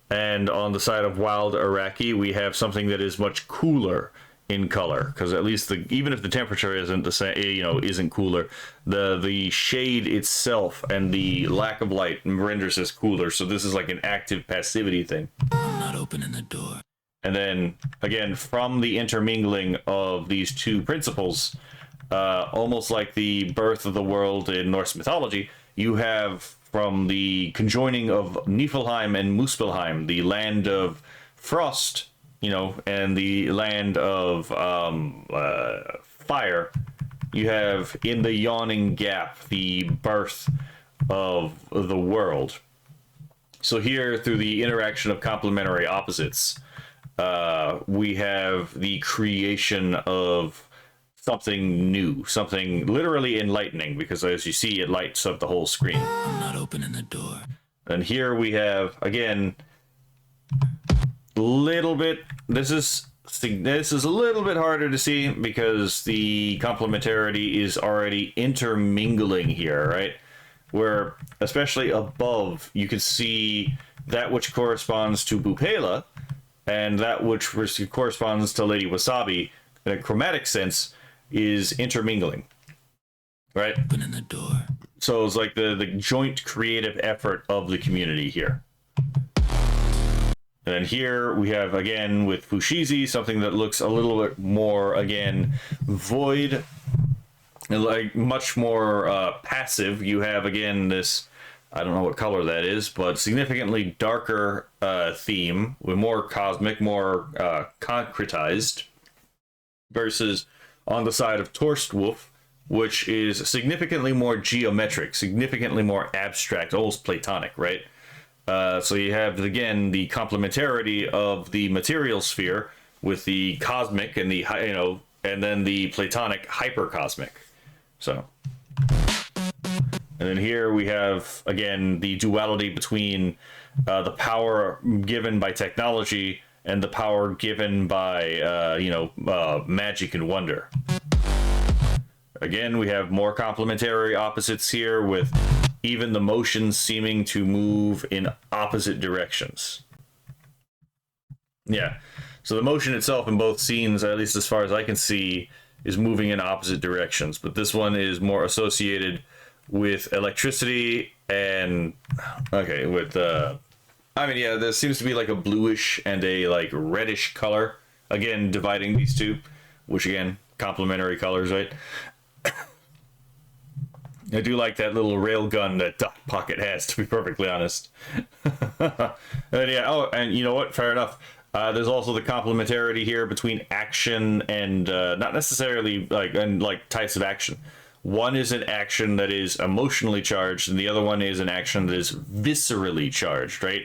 And on the side of Wild Iraqi, we have something that is much cooler in color, because at least even if the temperature isn't the same, isn't cooler, the shade itself and the lack of light renders this cooler. So this is like an active passivity thing. I'm not opening the door. And then again, from the intermingling of these two principles, almost like the birth of the world in Norse mythology, you have from the conjoining of Niflheim and Muspelheim, the land of frost, and the land of fire, you have in the yawning gap the birth of the world. So here, through the interaction of complementary opposites, we have the creation of something new, something literally enlightening, because as you see, it lights up the whole screen. I'm not opening the door. And here we have, again, little bit, this is a little bit harder to see because the complementarity is already intermingling here, right? Where, especially above, you can see that which corresponds to Bupela and that which corresponds to Lady Wasabi, in a chromatic sense, is intermingling, right? Opening the door. So it's like the joint creative effort of the community here. And then here we have, again, with Fushizi, something that looks a little bit more, again, void, like much more passive. You have, again, this, I don't know what color that is, but significantly darker theme, with more cosmic, more concretized, versus on the side of Torstwolf, which is significantly more geometric, significantly more abstract, almost platonic, right? So you have, again, the complementarity of the material sphere with the cosmic and the, and then the platonic hypercosmic. So, and then here we have, again, the duality between the power given by technology and the power given by, magic and wonder. Again, we have more complementary opposites here, with even the motions seeming to move in opposite directions. Yeah. So the motion itself in both scenes, at least as far as I can see, is moving in opposite directions. But this one is more associated with electricity and okay, with I mean, yeah, there seems to be like a bluish and a like reddish color. Again, dividing these two, which again, complementary colors, right? I do like that little rail gun that Dot Pocket has, to be perfectly honest. And yeah, oh, and you know what? Fair enough. There's also the complementarity here between action and not necessarily like types of action. One is an action that is emotionally charged, and the other one is an action that is viscerally charged, right?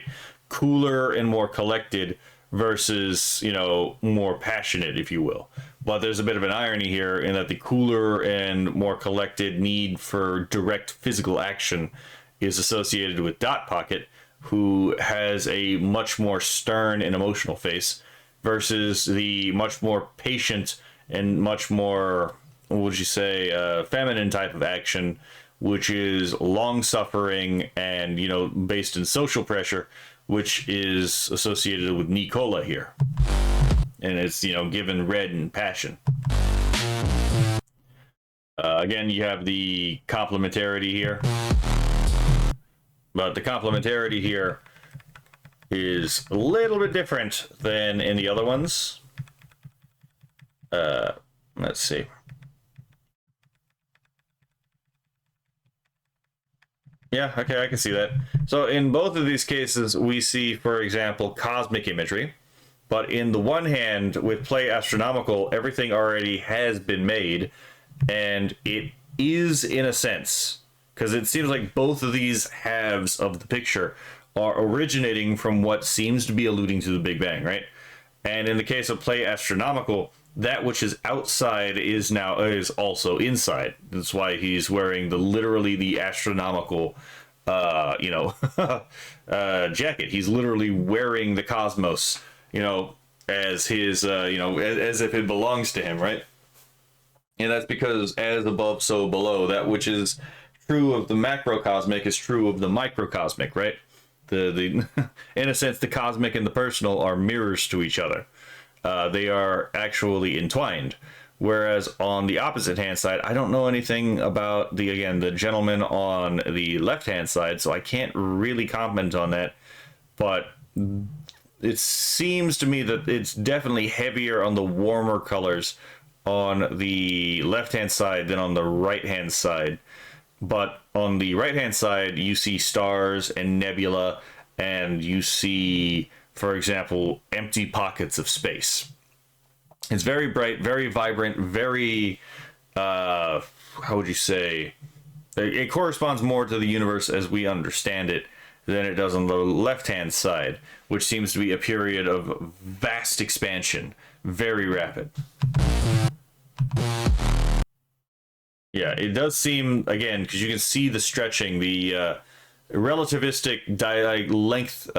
Cooler and more collected versus, you know, more passionate, if you will. But there's a bit of an irony here in that the cooler and more collected need for direct physical action is associated with Dot Pocket, who has a much more stern and emotional face, versus the much more patient and much more, what would you say, feminine type of action, which is long suffering and, you know, based in social pressure, which is associated with Nicola here. And it's, you know, given red and passion. Again, you have the complementarity here. But the complementarity here is a little bit different than in the other ones. Let's see. Yeah, okay, I can see that. So in both of these cases, we see, for example, cosmic imagery. But in the one hand, with Play Astronomical, everything already has been made. And it is, in a sense, because it seems like both of these halves of the picture are originating from what seems to be alluding to the Big Bang, right? And in the case of Play Astronomical, that which is outside is also inside. That's why he's wearing literally the astronomical jacket. He's literally wearing the cosmos, you know, as his as if it belongs to him, right? And that's because as above, so below. That which is true of the macrocosmic is true of the microcosmic, right? The in a sense, the cosmic and the personal are mirrors to each other. They are actually entwined. Whereas on the opposite hand side, I don't know anything about the gentleman on the left hand side, so I can't really comment on that. But it seems to me that it's definitely heavier on the warmer colors on the left hand side than on the right hand side. But on the right hand side, you see stars and nebula, and you see, for example, empty pockets of space. It's very bright, very vibrant, very, how would you say? It corresponds more to the universe as we understand it than it does on the left-hand side, which seems to be a period of vast expansion, very rapid. Yeah, it does seem, again, because you can see the stretching, the relativistic length,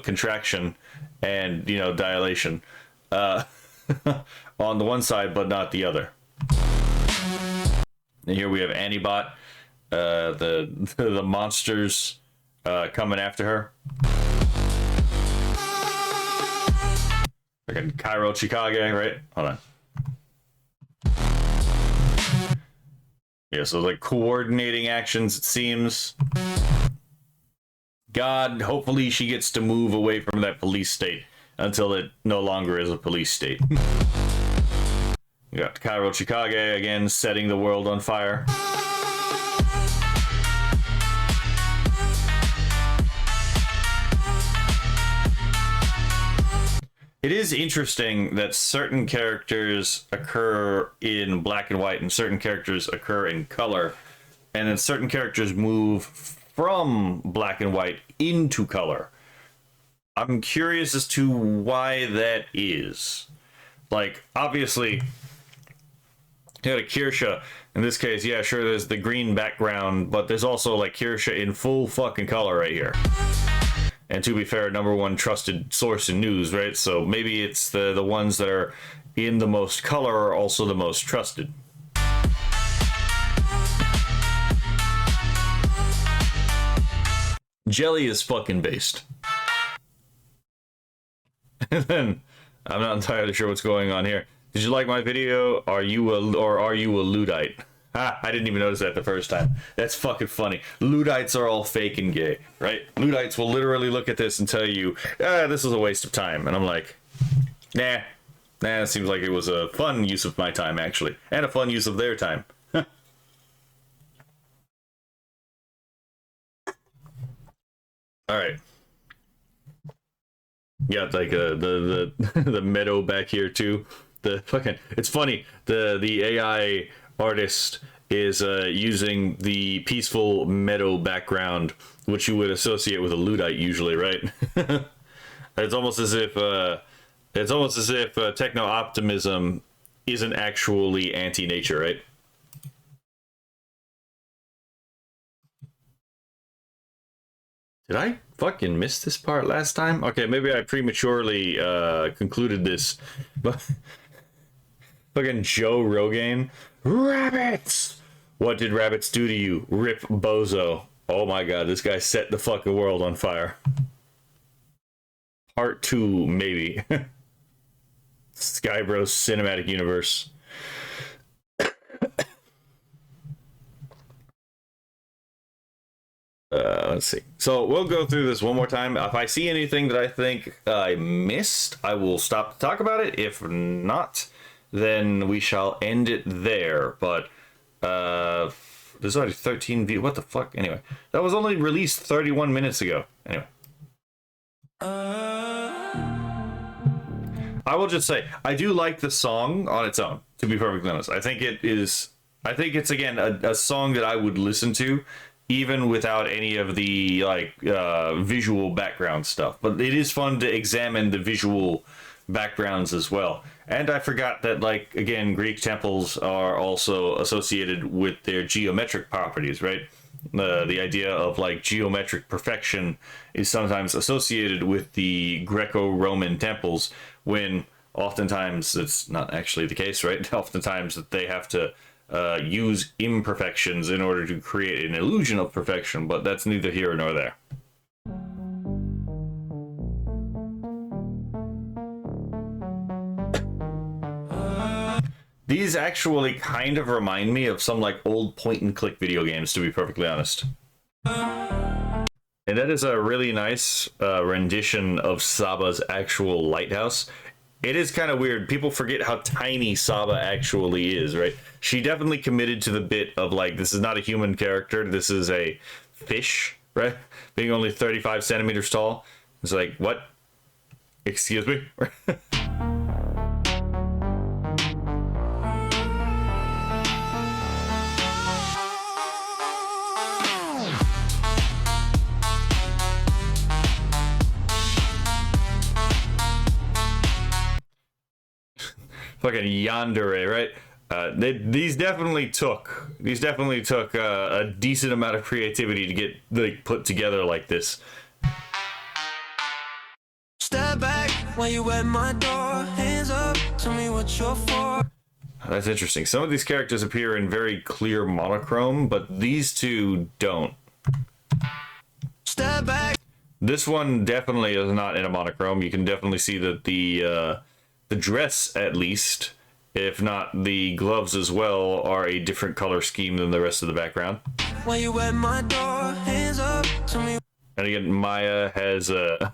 contraction and, dilation on the one side, but not the other. And here we have Antibot, the monsters coming after her. Like Cairo Chicago, right? Hold on. Yeah, so like coordinating actions, it seems. God, hopefully she gets to move away from that police state until it no longer is a police state. We got Cairo Chicago again, setting the world on fire. It is interesting that certain characters occur in black and white and certain characters occur in color, and then certain characters move from black and white into color. I'm curious as to why that is. Like, obviously, you got a Kirsha. In this case, yeah, sure, there's the green background, but there's also, like, Kirsha in full fucking color right here. And to be fair, number one trusted source in news, right? So maybe it's the ones that are in the most color are also the most trusted. Jelly is fucking based. And then I'm not entirely sure what's going on here. Did you like my video? Are you a Luddite? Ha, I didn't even notice that the first time. That's fucking funny. Luddites are all fake and gay, right? Luddites will literally look at this and tell you, this is a waste of time. And I'm like, nah, it seems like it was a fun use of my time, actually. And a fun use of their time. Alright. Yeah, like the the meadow back here too. The fucking, it's funny. The AI artist is using the peaceful meadow background, which you would associate with a Luddite usually, right? It's almost as if techno optimism isn't actually anti-nature, right? Did I fucking miss this part last time? Okay, maybe I prematurely concluded this. But fucking Joe Rogan. Rabbits! What did rabbits do to you? Rip Bozo. Oh my god, this guy set the fucking world on fire. Part 2, maybe. Skybros Cinematic Universe. Let's see. So we'll go through this one more time. If I see anything that I think I missed, I will stop to talk about it. If not, then we shall end it there. But there's already 13 views. What the fuck? Anyway, that was only released 31 minutes ago. Anyway. I will just say, I do like the song on its own, to be perfectly honest. I think it's, again, a song that I would listen to, even without any of the, like, visual background stuff. But it is fun to examine the visual backgrounds as well. And I forgot that, like, again, Greek temples are also associated with their geometric properties, right? The idea of, like, geometric perfection is sometimes associated with the Greco-Roman temples, when oftentimes it's not actually the case, right? Oftentimes that they have to use imperfections in order to create an illusion of perfection, but that's neither here nor there. These actually kind of remind me of some like old point-and-click video games, to be perfectly honest. And that is a really nice rendition of Saba's actual lighthouse. It is kind of weird. People forget how tiny Saba actually is, right? She definitely committed to the bit of, like, this is not a human character. This is a fish, right? Being only 35 centimeters tall. It's like, what? Excuse me? Fucking yandere, right? These definitely took a decent amount of creativity to get like put together like this. Step back when you at my door, hands up, tell me what you're for. That's interesting. Some of these characters appear in very clear monochrome, but these two don't. Step back. This one definitely is not in a monochrome. You can definitely see that the dress, at least, if not the gloves as well, are a different color scheme than the rest of the background. When you at my door, hands up, tell me. And again, Maya has a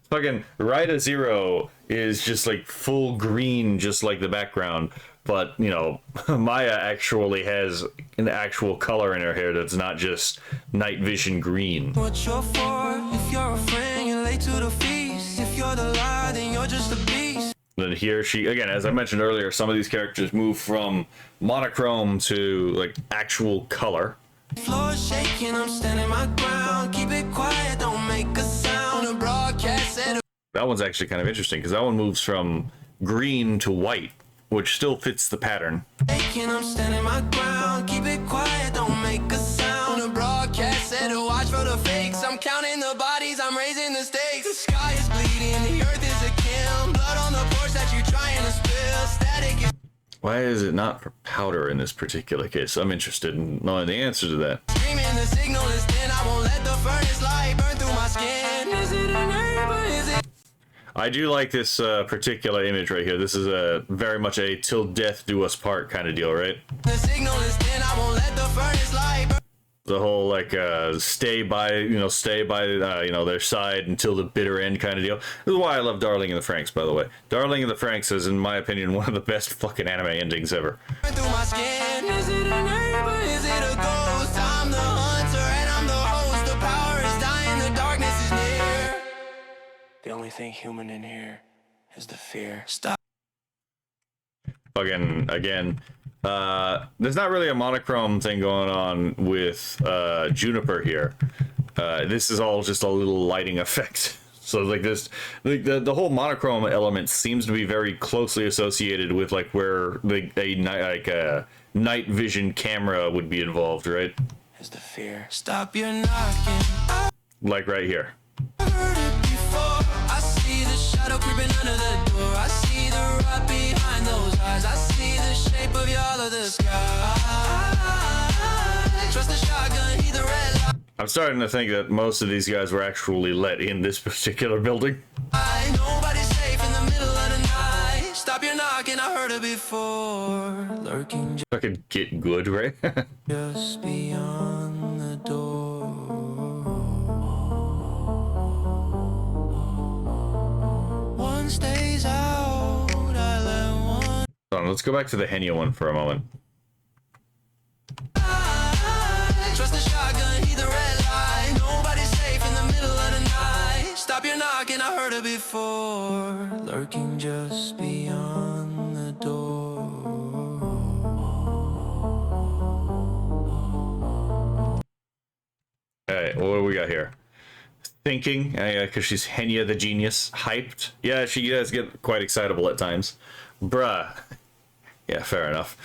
fucking Rida Zero is just like full green, just like the background. But, you know, Maya actually has an actual color in her hair that's not just night vision green. What you're for, if you're a friend, you're late to the feast. If you're the lie, then you're just a beast. Then here she, again, as I mentioned earlier, some of these characters move from monochrome to, like, actual color. Floor shaking, I'm standing my ground. Keep it quiet, don't make a sound. A broadcast said. That one's actually kind of interesting, because that one moves from green to white, which still fits the pattern. Shaking, I'm standing my ground. Keep it quiet, don't make a sound. A broadcast said to watch for the fakes. I'm counting the bodies, I'm raising the stakes. The sky is bleeding, the earth is a kiln. Blood on the porch that you're trying to spill. Static is. Why is it not for powder in this particular case? I'm interested in knowing the answer to that. Screaming, the signal is thin. I won't let the furnace light burn through my skin. Is it a neighbor? Is it? I do like this particular image right here. This is a very much a till death do us part kind of deal, right? The signal is thin, I won't let the furnace light burn. The whole like stay by their side until the bitter end kind of deal. This is why I love Darling in the Franxx, by the way. Darling in the Franxx is, in my opinion, one of the best fucking anime endings ever. Through my skin, is it a neighbor, is it a ghost? I'm the hunter and I'm the host. The power is dying, the darkness is near. The only thing human in here is the fear. Stop. Fucking again. There's not really a monochrome thing going on with Juniper here. This is all just a little lighting effect. So like this, like the whole monochrome element seems to be very closely associated with like where a night vision camera would be involved, right? Is the fear. Stop your knocking. Like right here. I've heard it before. I see the shadow creeping under the door. I see the rot behind those eyes. I see the shape of y'all of the sky. Trust the shotgun, heed the red light. I'm starting to think that most of these guys were actually let in this particular building. Nobody's safe in the middle of the night. Stop your knocking, I heard it before. Lurking Fucking get good, right? just beyond the door. One stays out, I let one. Hold on, let's go back to the Henya one for a moment. Trust the shotgun, heed the red light. Nobody's safe in the middle of the night. Stop your knocking, I heard it before. Lurking just beyond the door. Alright, what do we got here? Thinking, because she's Henya the genius. Hyped. Yeah, she does get quite excitable at times. Bruh. Yeah, fair enough.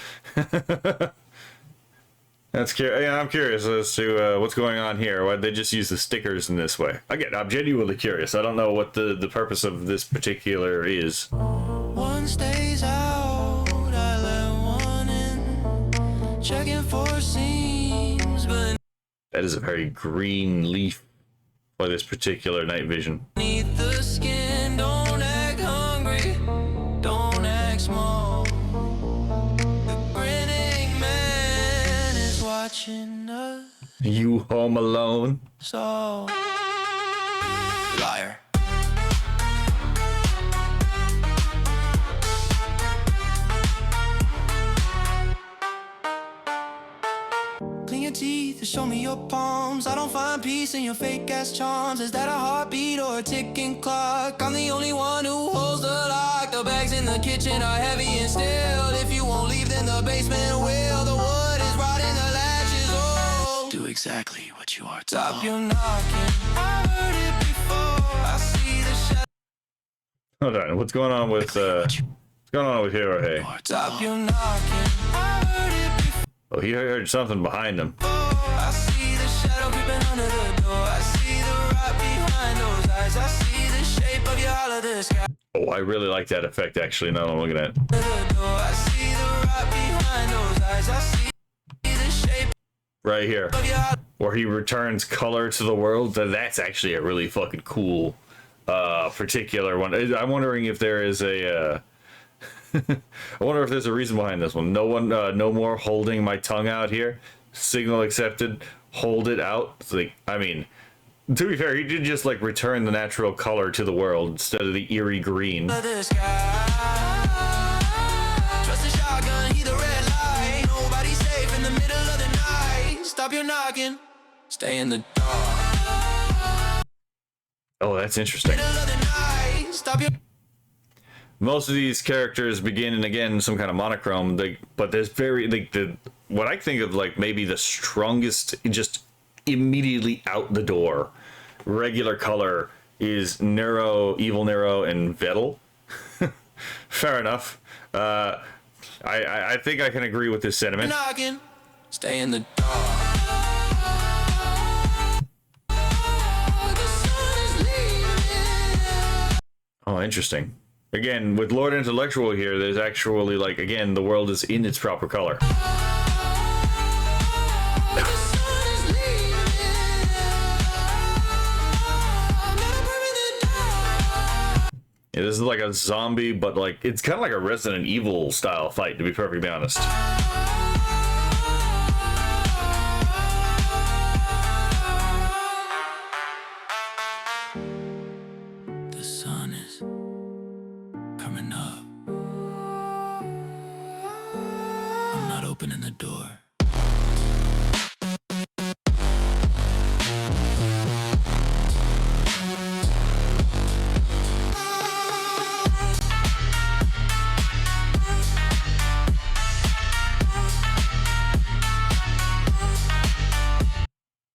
That's curious. Yeah, I'm curious as to what's going on here. Why'd they just use the stickers in this way? Again, I'm genuinely curious. I don't know what the purpose of this particular is. One stays out, I let one in. Checking for seams, but That is a very green leaf for this particular night vision. beneath the skin, don't act hungry, don't act small. The grinning man is watching us You home alone? all. Liar. Clean your teeth and show me your palms. I don't find peace in your fake ass charms. Is that a heartbeat or a ticking clock? I'm the only one who holds the lock. The bags in the kitchen are heavy and stale. If you won't leave, then the basement will. The wood is rotting, the latch is old. Do exactly what you are told. Stop your knocking. I heard it before. I see the shadow. Hold on, what's going on with what's going on with Hirohei? Stop your knocking. I heard it before. Oh, he heard something behind him. I see the shadow creeping under the door. I see the rot behind those eyes. I see the shape of your all of the sky. Oh, I really like that effect actually, now that I'm looking at it. The door. I see the rot behind those eyes. I see the shape Right here. of your Where he returns color to the world. That's actually a really fucking cool particular one. I'm wondering if there is a I wonder if there's a reason behind this one. No more holding my tongue out here. Signal accepted. Hold it out. It's like, I mean, to be fair, he did just like return the natural color to the world instead of the eerie green. of the sky. Trust the shotgun, heed the red light. Nobody's safe in the middle of the night. Stop your knocking. Stay in the dark. Oh, that's interesting. Middle of the night. Stop your. Most of these characters begin and again some kind of monochrome, but there's what I think of like maybe the strongest, just immediately out the door regular color is Nero, Evil Nero, and Vettel. Fair enough. I think I can agree with this sentiment. Knocking. Stay in the dark. The sun is leaving. Oh, interesting. Again, with Lord Intellectual here, there's actually like, again, the world is in its proper color. The sun is leaving. I'm gonna burn in the dark. This is like a zombie, but like it's kind of like a Resident Evil style fight, to be perfectly honest. The sun is coming up. I'm not opening the door.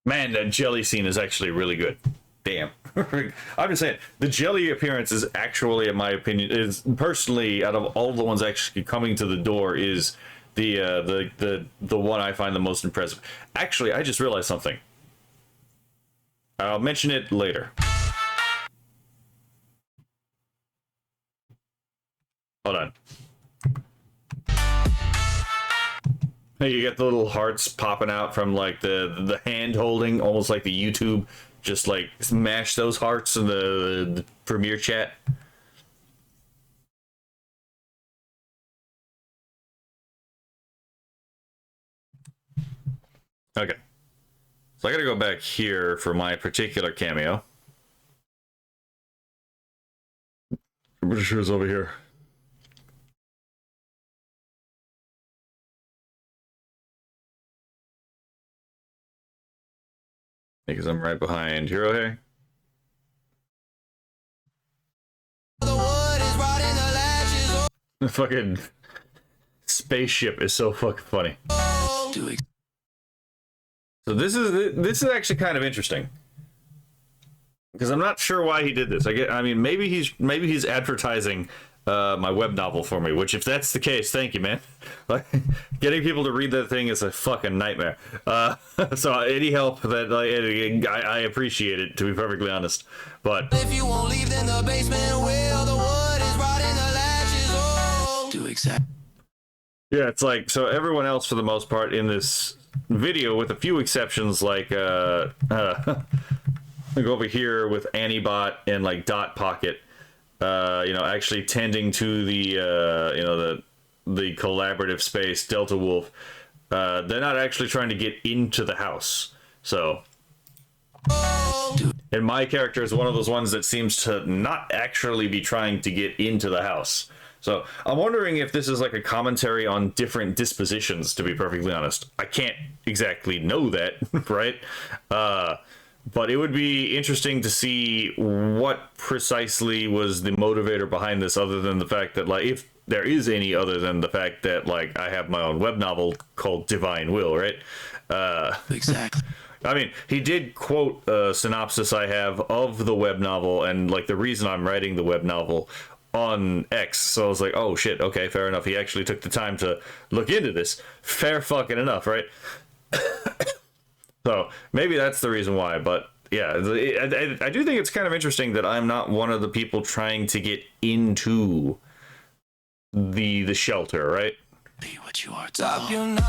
Man, that jelly scene is actually really good. Damn. I'm just saying, the jelly appearance is actually, in my opinion, is personally, out of all the ones actually coming to the door, is the one I find the most impressive. Actually, I just realized something. I'll mention it later. Hold on. You get the little hearts popping out from like the hand holding, almost like the YouTube. Just like smash those hearts in the premiere chat. Okay. So I gotta go back here for my particular cameo. I'm pretty sure it's over here. Because I'm right behind Hirohe. The fucking spaceship is so fucking funny. So this is actually kind of interesting, because I'm not sure why he did this. I mean, maybe he's advertising my web novel for me, which, if that's the case, thank you, man. Like, getting people to read that thing is a fucking nightmare. So any help that I appreciate it, to be perfectly honest. But if you won't leave, then the basement where the wood is rotting, the latches all do exactly. Yeah, it's like, so everyone else for the most part in this video, with a few exceptions, like I go over here with Annibot and like Dot Pocket. Actually tending to the the collaborative space, Delta Wolf. They're not actually trying to get into the house. So, and my character is one of those ones that seems to not actually be trying to get into the house. So I'm wondering if this is like a commentary on different dispositions, to be perfectly honest. I can't exactly know that, right? But it would be interesting to see what precisely was the motivator behind this, other than the fact that, like, if there is any other than the fact that, like, I have my own web novel called Divine Will, right? Exactly. I mean, he did quote a synopsis I have of the web novel and, like, the reason I'm writing the web novel on X. So I was like, oh, shit, okay, fair enough. He actually took the time to look into this. Fair fucking enough, right? So maybe that's the reason why, but yeah, I do think it's kind of interesting that I'm not one of the people trying to get into the shelter, right? Be what you are. Stop your knocking.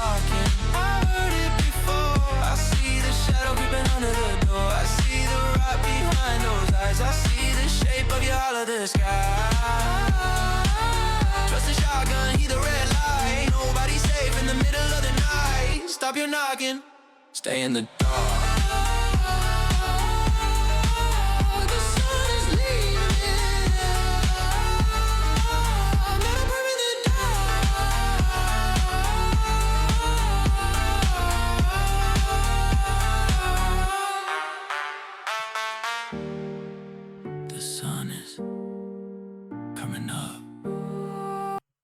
I heard it before. I see the shadow creeping under the door. I see the rot behind those eyes. I see the shape of your holiday sky. Trust the shotgun, hear the red light. Nobody's safe in the middle of the night. Stop your knocking. Stay in the dark. The sun is leaving. Let it burn in the dark. The sun is coming up.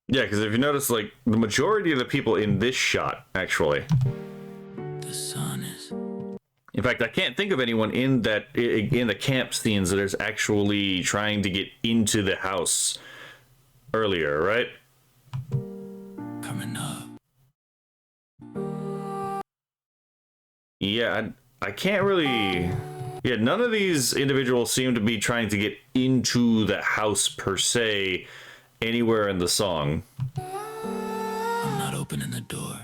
Yeah, because if you notice, like, the majority of the people in this shot, actually, in fact, I can't think of anyone in the camp scenes that is actually trying to get into the house earlier, right? Coming up. Yeah, I can't really. Yeah, none of these individuals seem to be trying to get into the house per se anywhere in the song. I'm not opening the door.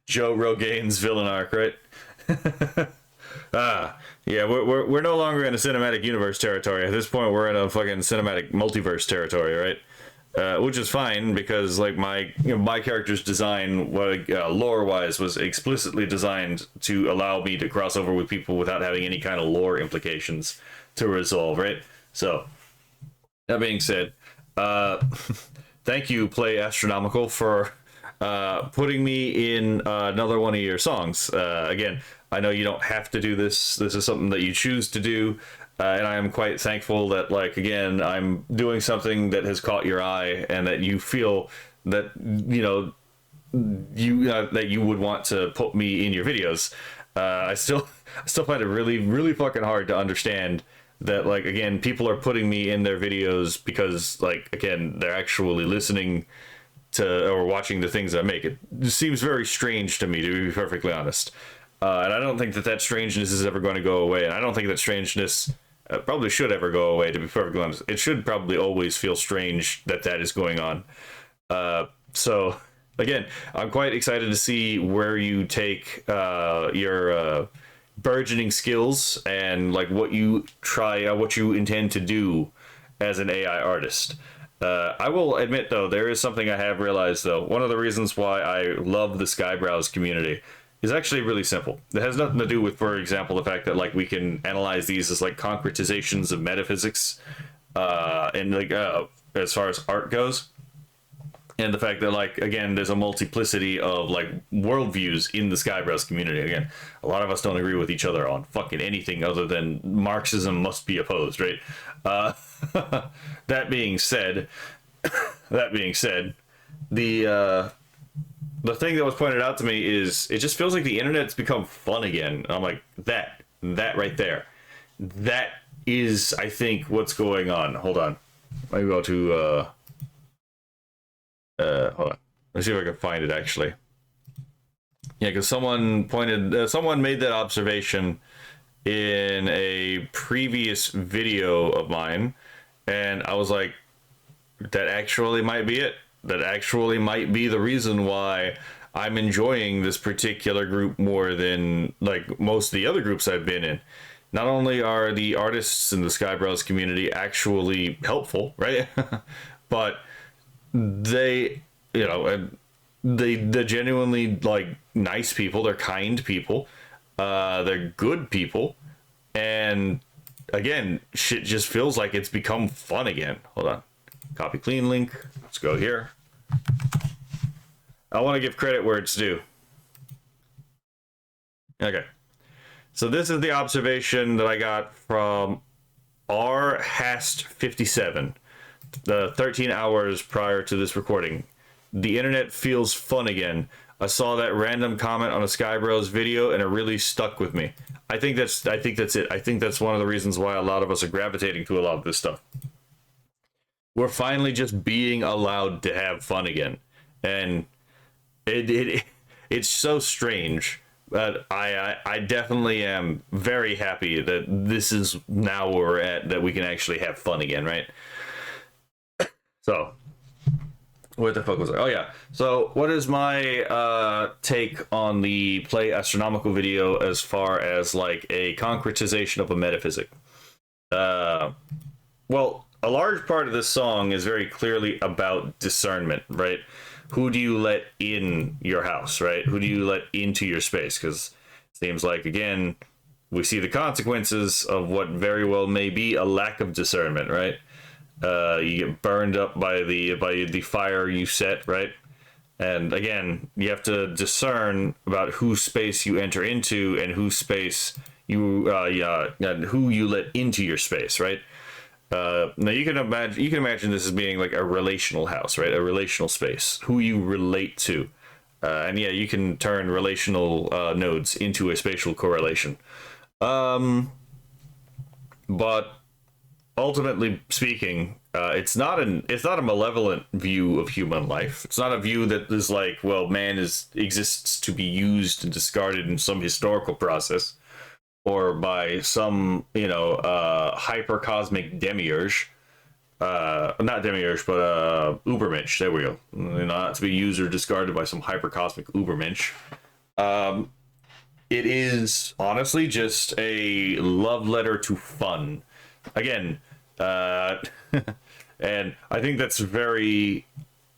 Joe Rogan's villain arc, right? Yeah, we're no longer in a cinematic universe territory. At this point, we're in a fucking cinematic multiverse territory, right? Which is fine because like my character's design, lore wise, was explicitly designed to allow me to cross over with people without having any kind of lore implications to resolve, right? So that being said, thank you, Play Astronomical, for putting me in another one of your songs. Again, I know you don't have to do this. This is something that you choose to do. And I am quite thankful that, like, again, I'm doing something that has caught your eye and that you feel that, you know, that you would want to put me in your videos. I still find it really fucking hard to understand that, like, again, people are putting me in their videos because, like, again, they're actually listening to or watching the things I make. It seems very strange to me, to be perfectly honest. And I don't think that strangeness is ever going to go away. And I don't think that strangeness probably should ever go away, to be perfectly honest. It should probably always feel strange that is going on. So, again, I'm quite excited to see where you take your burgeoning skills and like what you intend to do as an AI artist. I will admit, though, there is something I have realized, though. One of the reasons why I love the Skybrows community is actually really simple. It has nothing to do with, for example, the fact that like we can analyze these as like concretizations of metaphysics, and like as far as art goes, and the fact that like again there's a multiplicity of like worldviews in the Skybrows community. Again, a lot of us don't agree with each other on fucking anything other than Marxism must be opposed, right? That being said, the thing that was pointed out to me is it just feels like the internet's become fun again. I'm like, that right there. That is, I think, what's going on. Hold on. Let me go to, hold on. Let's see if I can find it, actually. Yeah, because someone made that observation in a previous video of mine, and I was like, that actually might be it. That actually might be the reason why I'm enjoying this particular group more than like most of the other groups I've been in. Not only are the artists in the Skybrows community actually helpful, right? But they, you know, they're genuinely like nice people. They're kind people. They're good people. And again, shit just feels like it's become fun again. Hold on. Copy clean link. Let's go here. I want to give credit where it's due. Okay. So this is the observation that I got from rhast57, the 13 hours prior to this recording. The internet feels fun again. I saw that random comment on a Skybros video and it really stuck with me. I think that's it. I think that's one of the reasons why a lot of us are gravitating to a lot of this stuff. We're finally just being allowed to have fun again. And it's so strange, but I definitely am very happy that this is now where we're at, that we can actually have fun again, right? So, what the fuck was I? Oh yeah. So, what is my take on the Play Astronomical video as far as like a concretization of a metaphysic? Well, a large part of this song is very clearly about discernment, right? Who do you let in your house, right? Who do you let into your space? Because it seems like, again, we see the consequences of what very well may be a lack of discernment, right? You get burned up by the fire you set, right? And again, you have to discern about whose space you enter into and whose space and who you let into your space, right? Now you can imagine this as being like a relational house, right? A relational space, who you relate to. And yeah, you can turn relational nodes into a spatial correlation. But ultimately speaking, it's not a malevolent view of human life. It's not a view that is like, well, man exists to be used and discarded in some historical process, or by some, hypercosmic demiurge. Not demiurge, but Ubermensch. There we go. Not to be used or discarded by some hypercosmic Ubermensch. It is honestly just a love letter to fun. Again, uh, and I think that's very.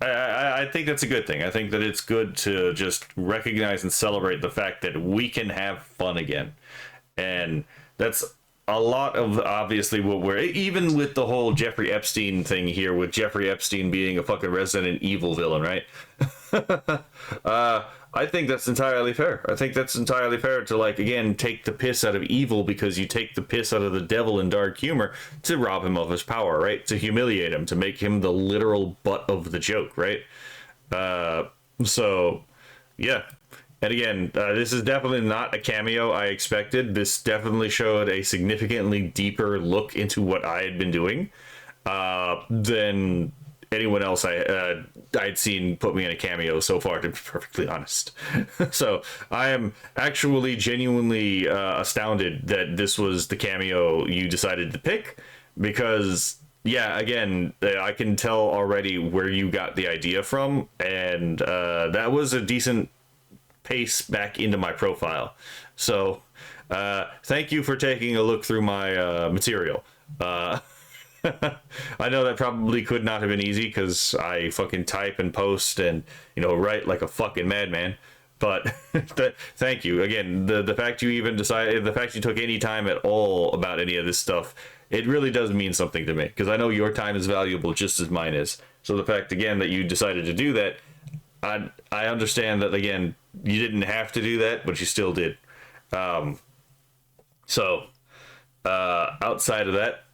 I think that's a good thing. I think that it's good to just recognize and celebrate the fact that we can have fun again, and that's a lot of obviously what we're even with the whole Jeffrey Epstein thing here, with Jeffrey Epstein being a fucking Resident Evil villain, right? I think that's entirely fair. I think that's entirely fair to, like, again, take the piss out of evil because you take the piss out of the devil in dark humor to rob him of his power, right? To humiliate him, to make him the literal butt of the joke, right? So, yeah. And again, this is definitely not a cameo I expected. This definitely showed a significantly deeper look into what I had been doing than anyone else I'd seen put me in a cameo so far, to be perfectly honest. So I am actually genuinely astounded that this was the cameo you decided to pick, because yeah, again, I can tell already where you got the idea from, and that was a decent pace back into my profile. So thank you for taking a look through my material. I know that probably could not have been easy because I fucking type and post and, you know, write like a fucking madman. But thank you again. The fact you even decided, the fact you took any time at all about any of this stuff, it really does mean something to me, because I know your time is valuable just as mine is. So the fact again that you decided to do that, I understand that, again, you didn't have to do that, but you still did. So outside of that,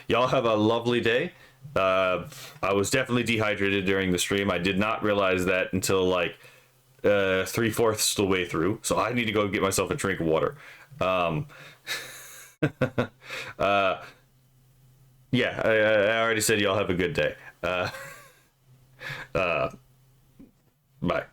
y'all have a lovely day. I was definitely dehydrated during the stream. I did not realize that until like 3/4 the way through. So I need to go get myself a drink of water. Yeah, I already said y'all have a good day. Bye.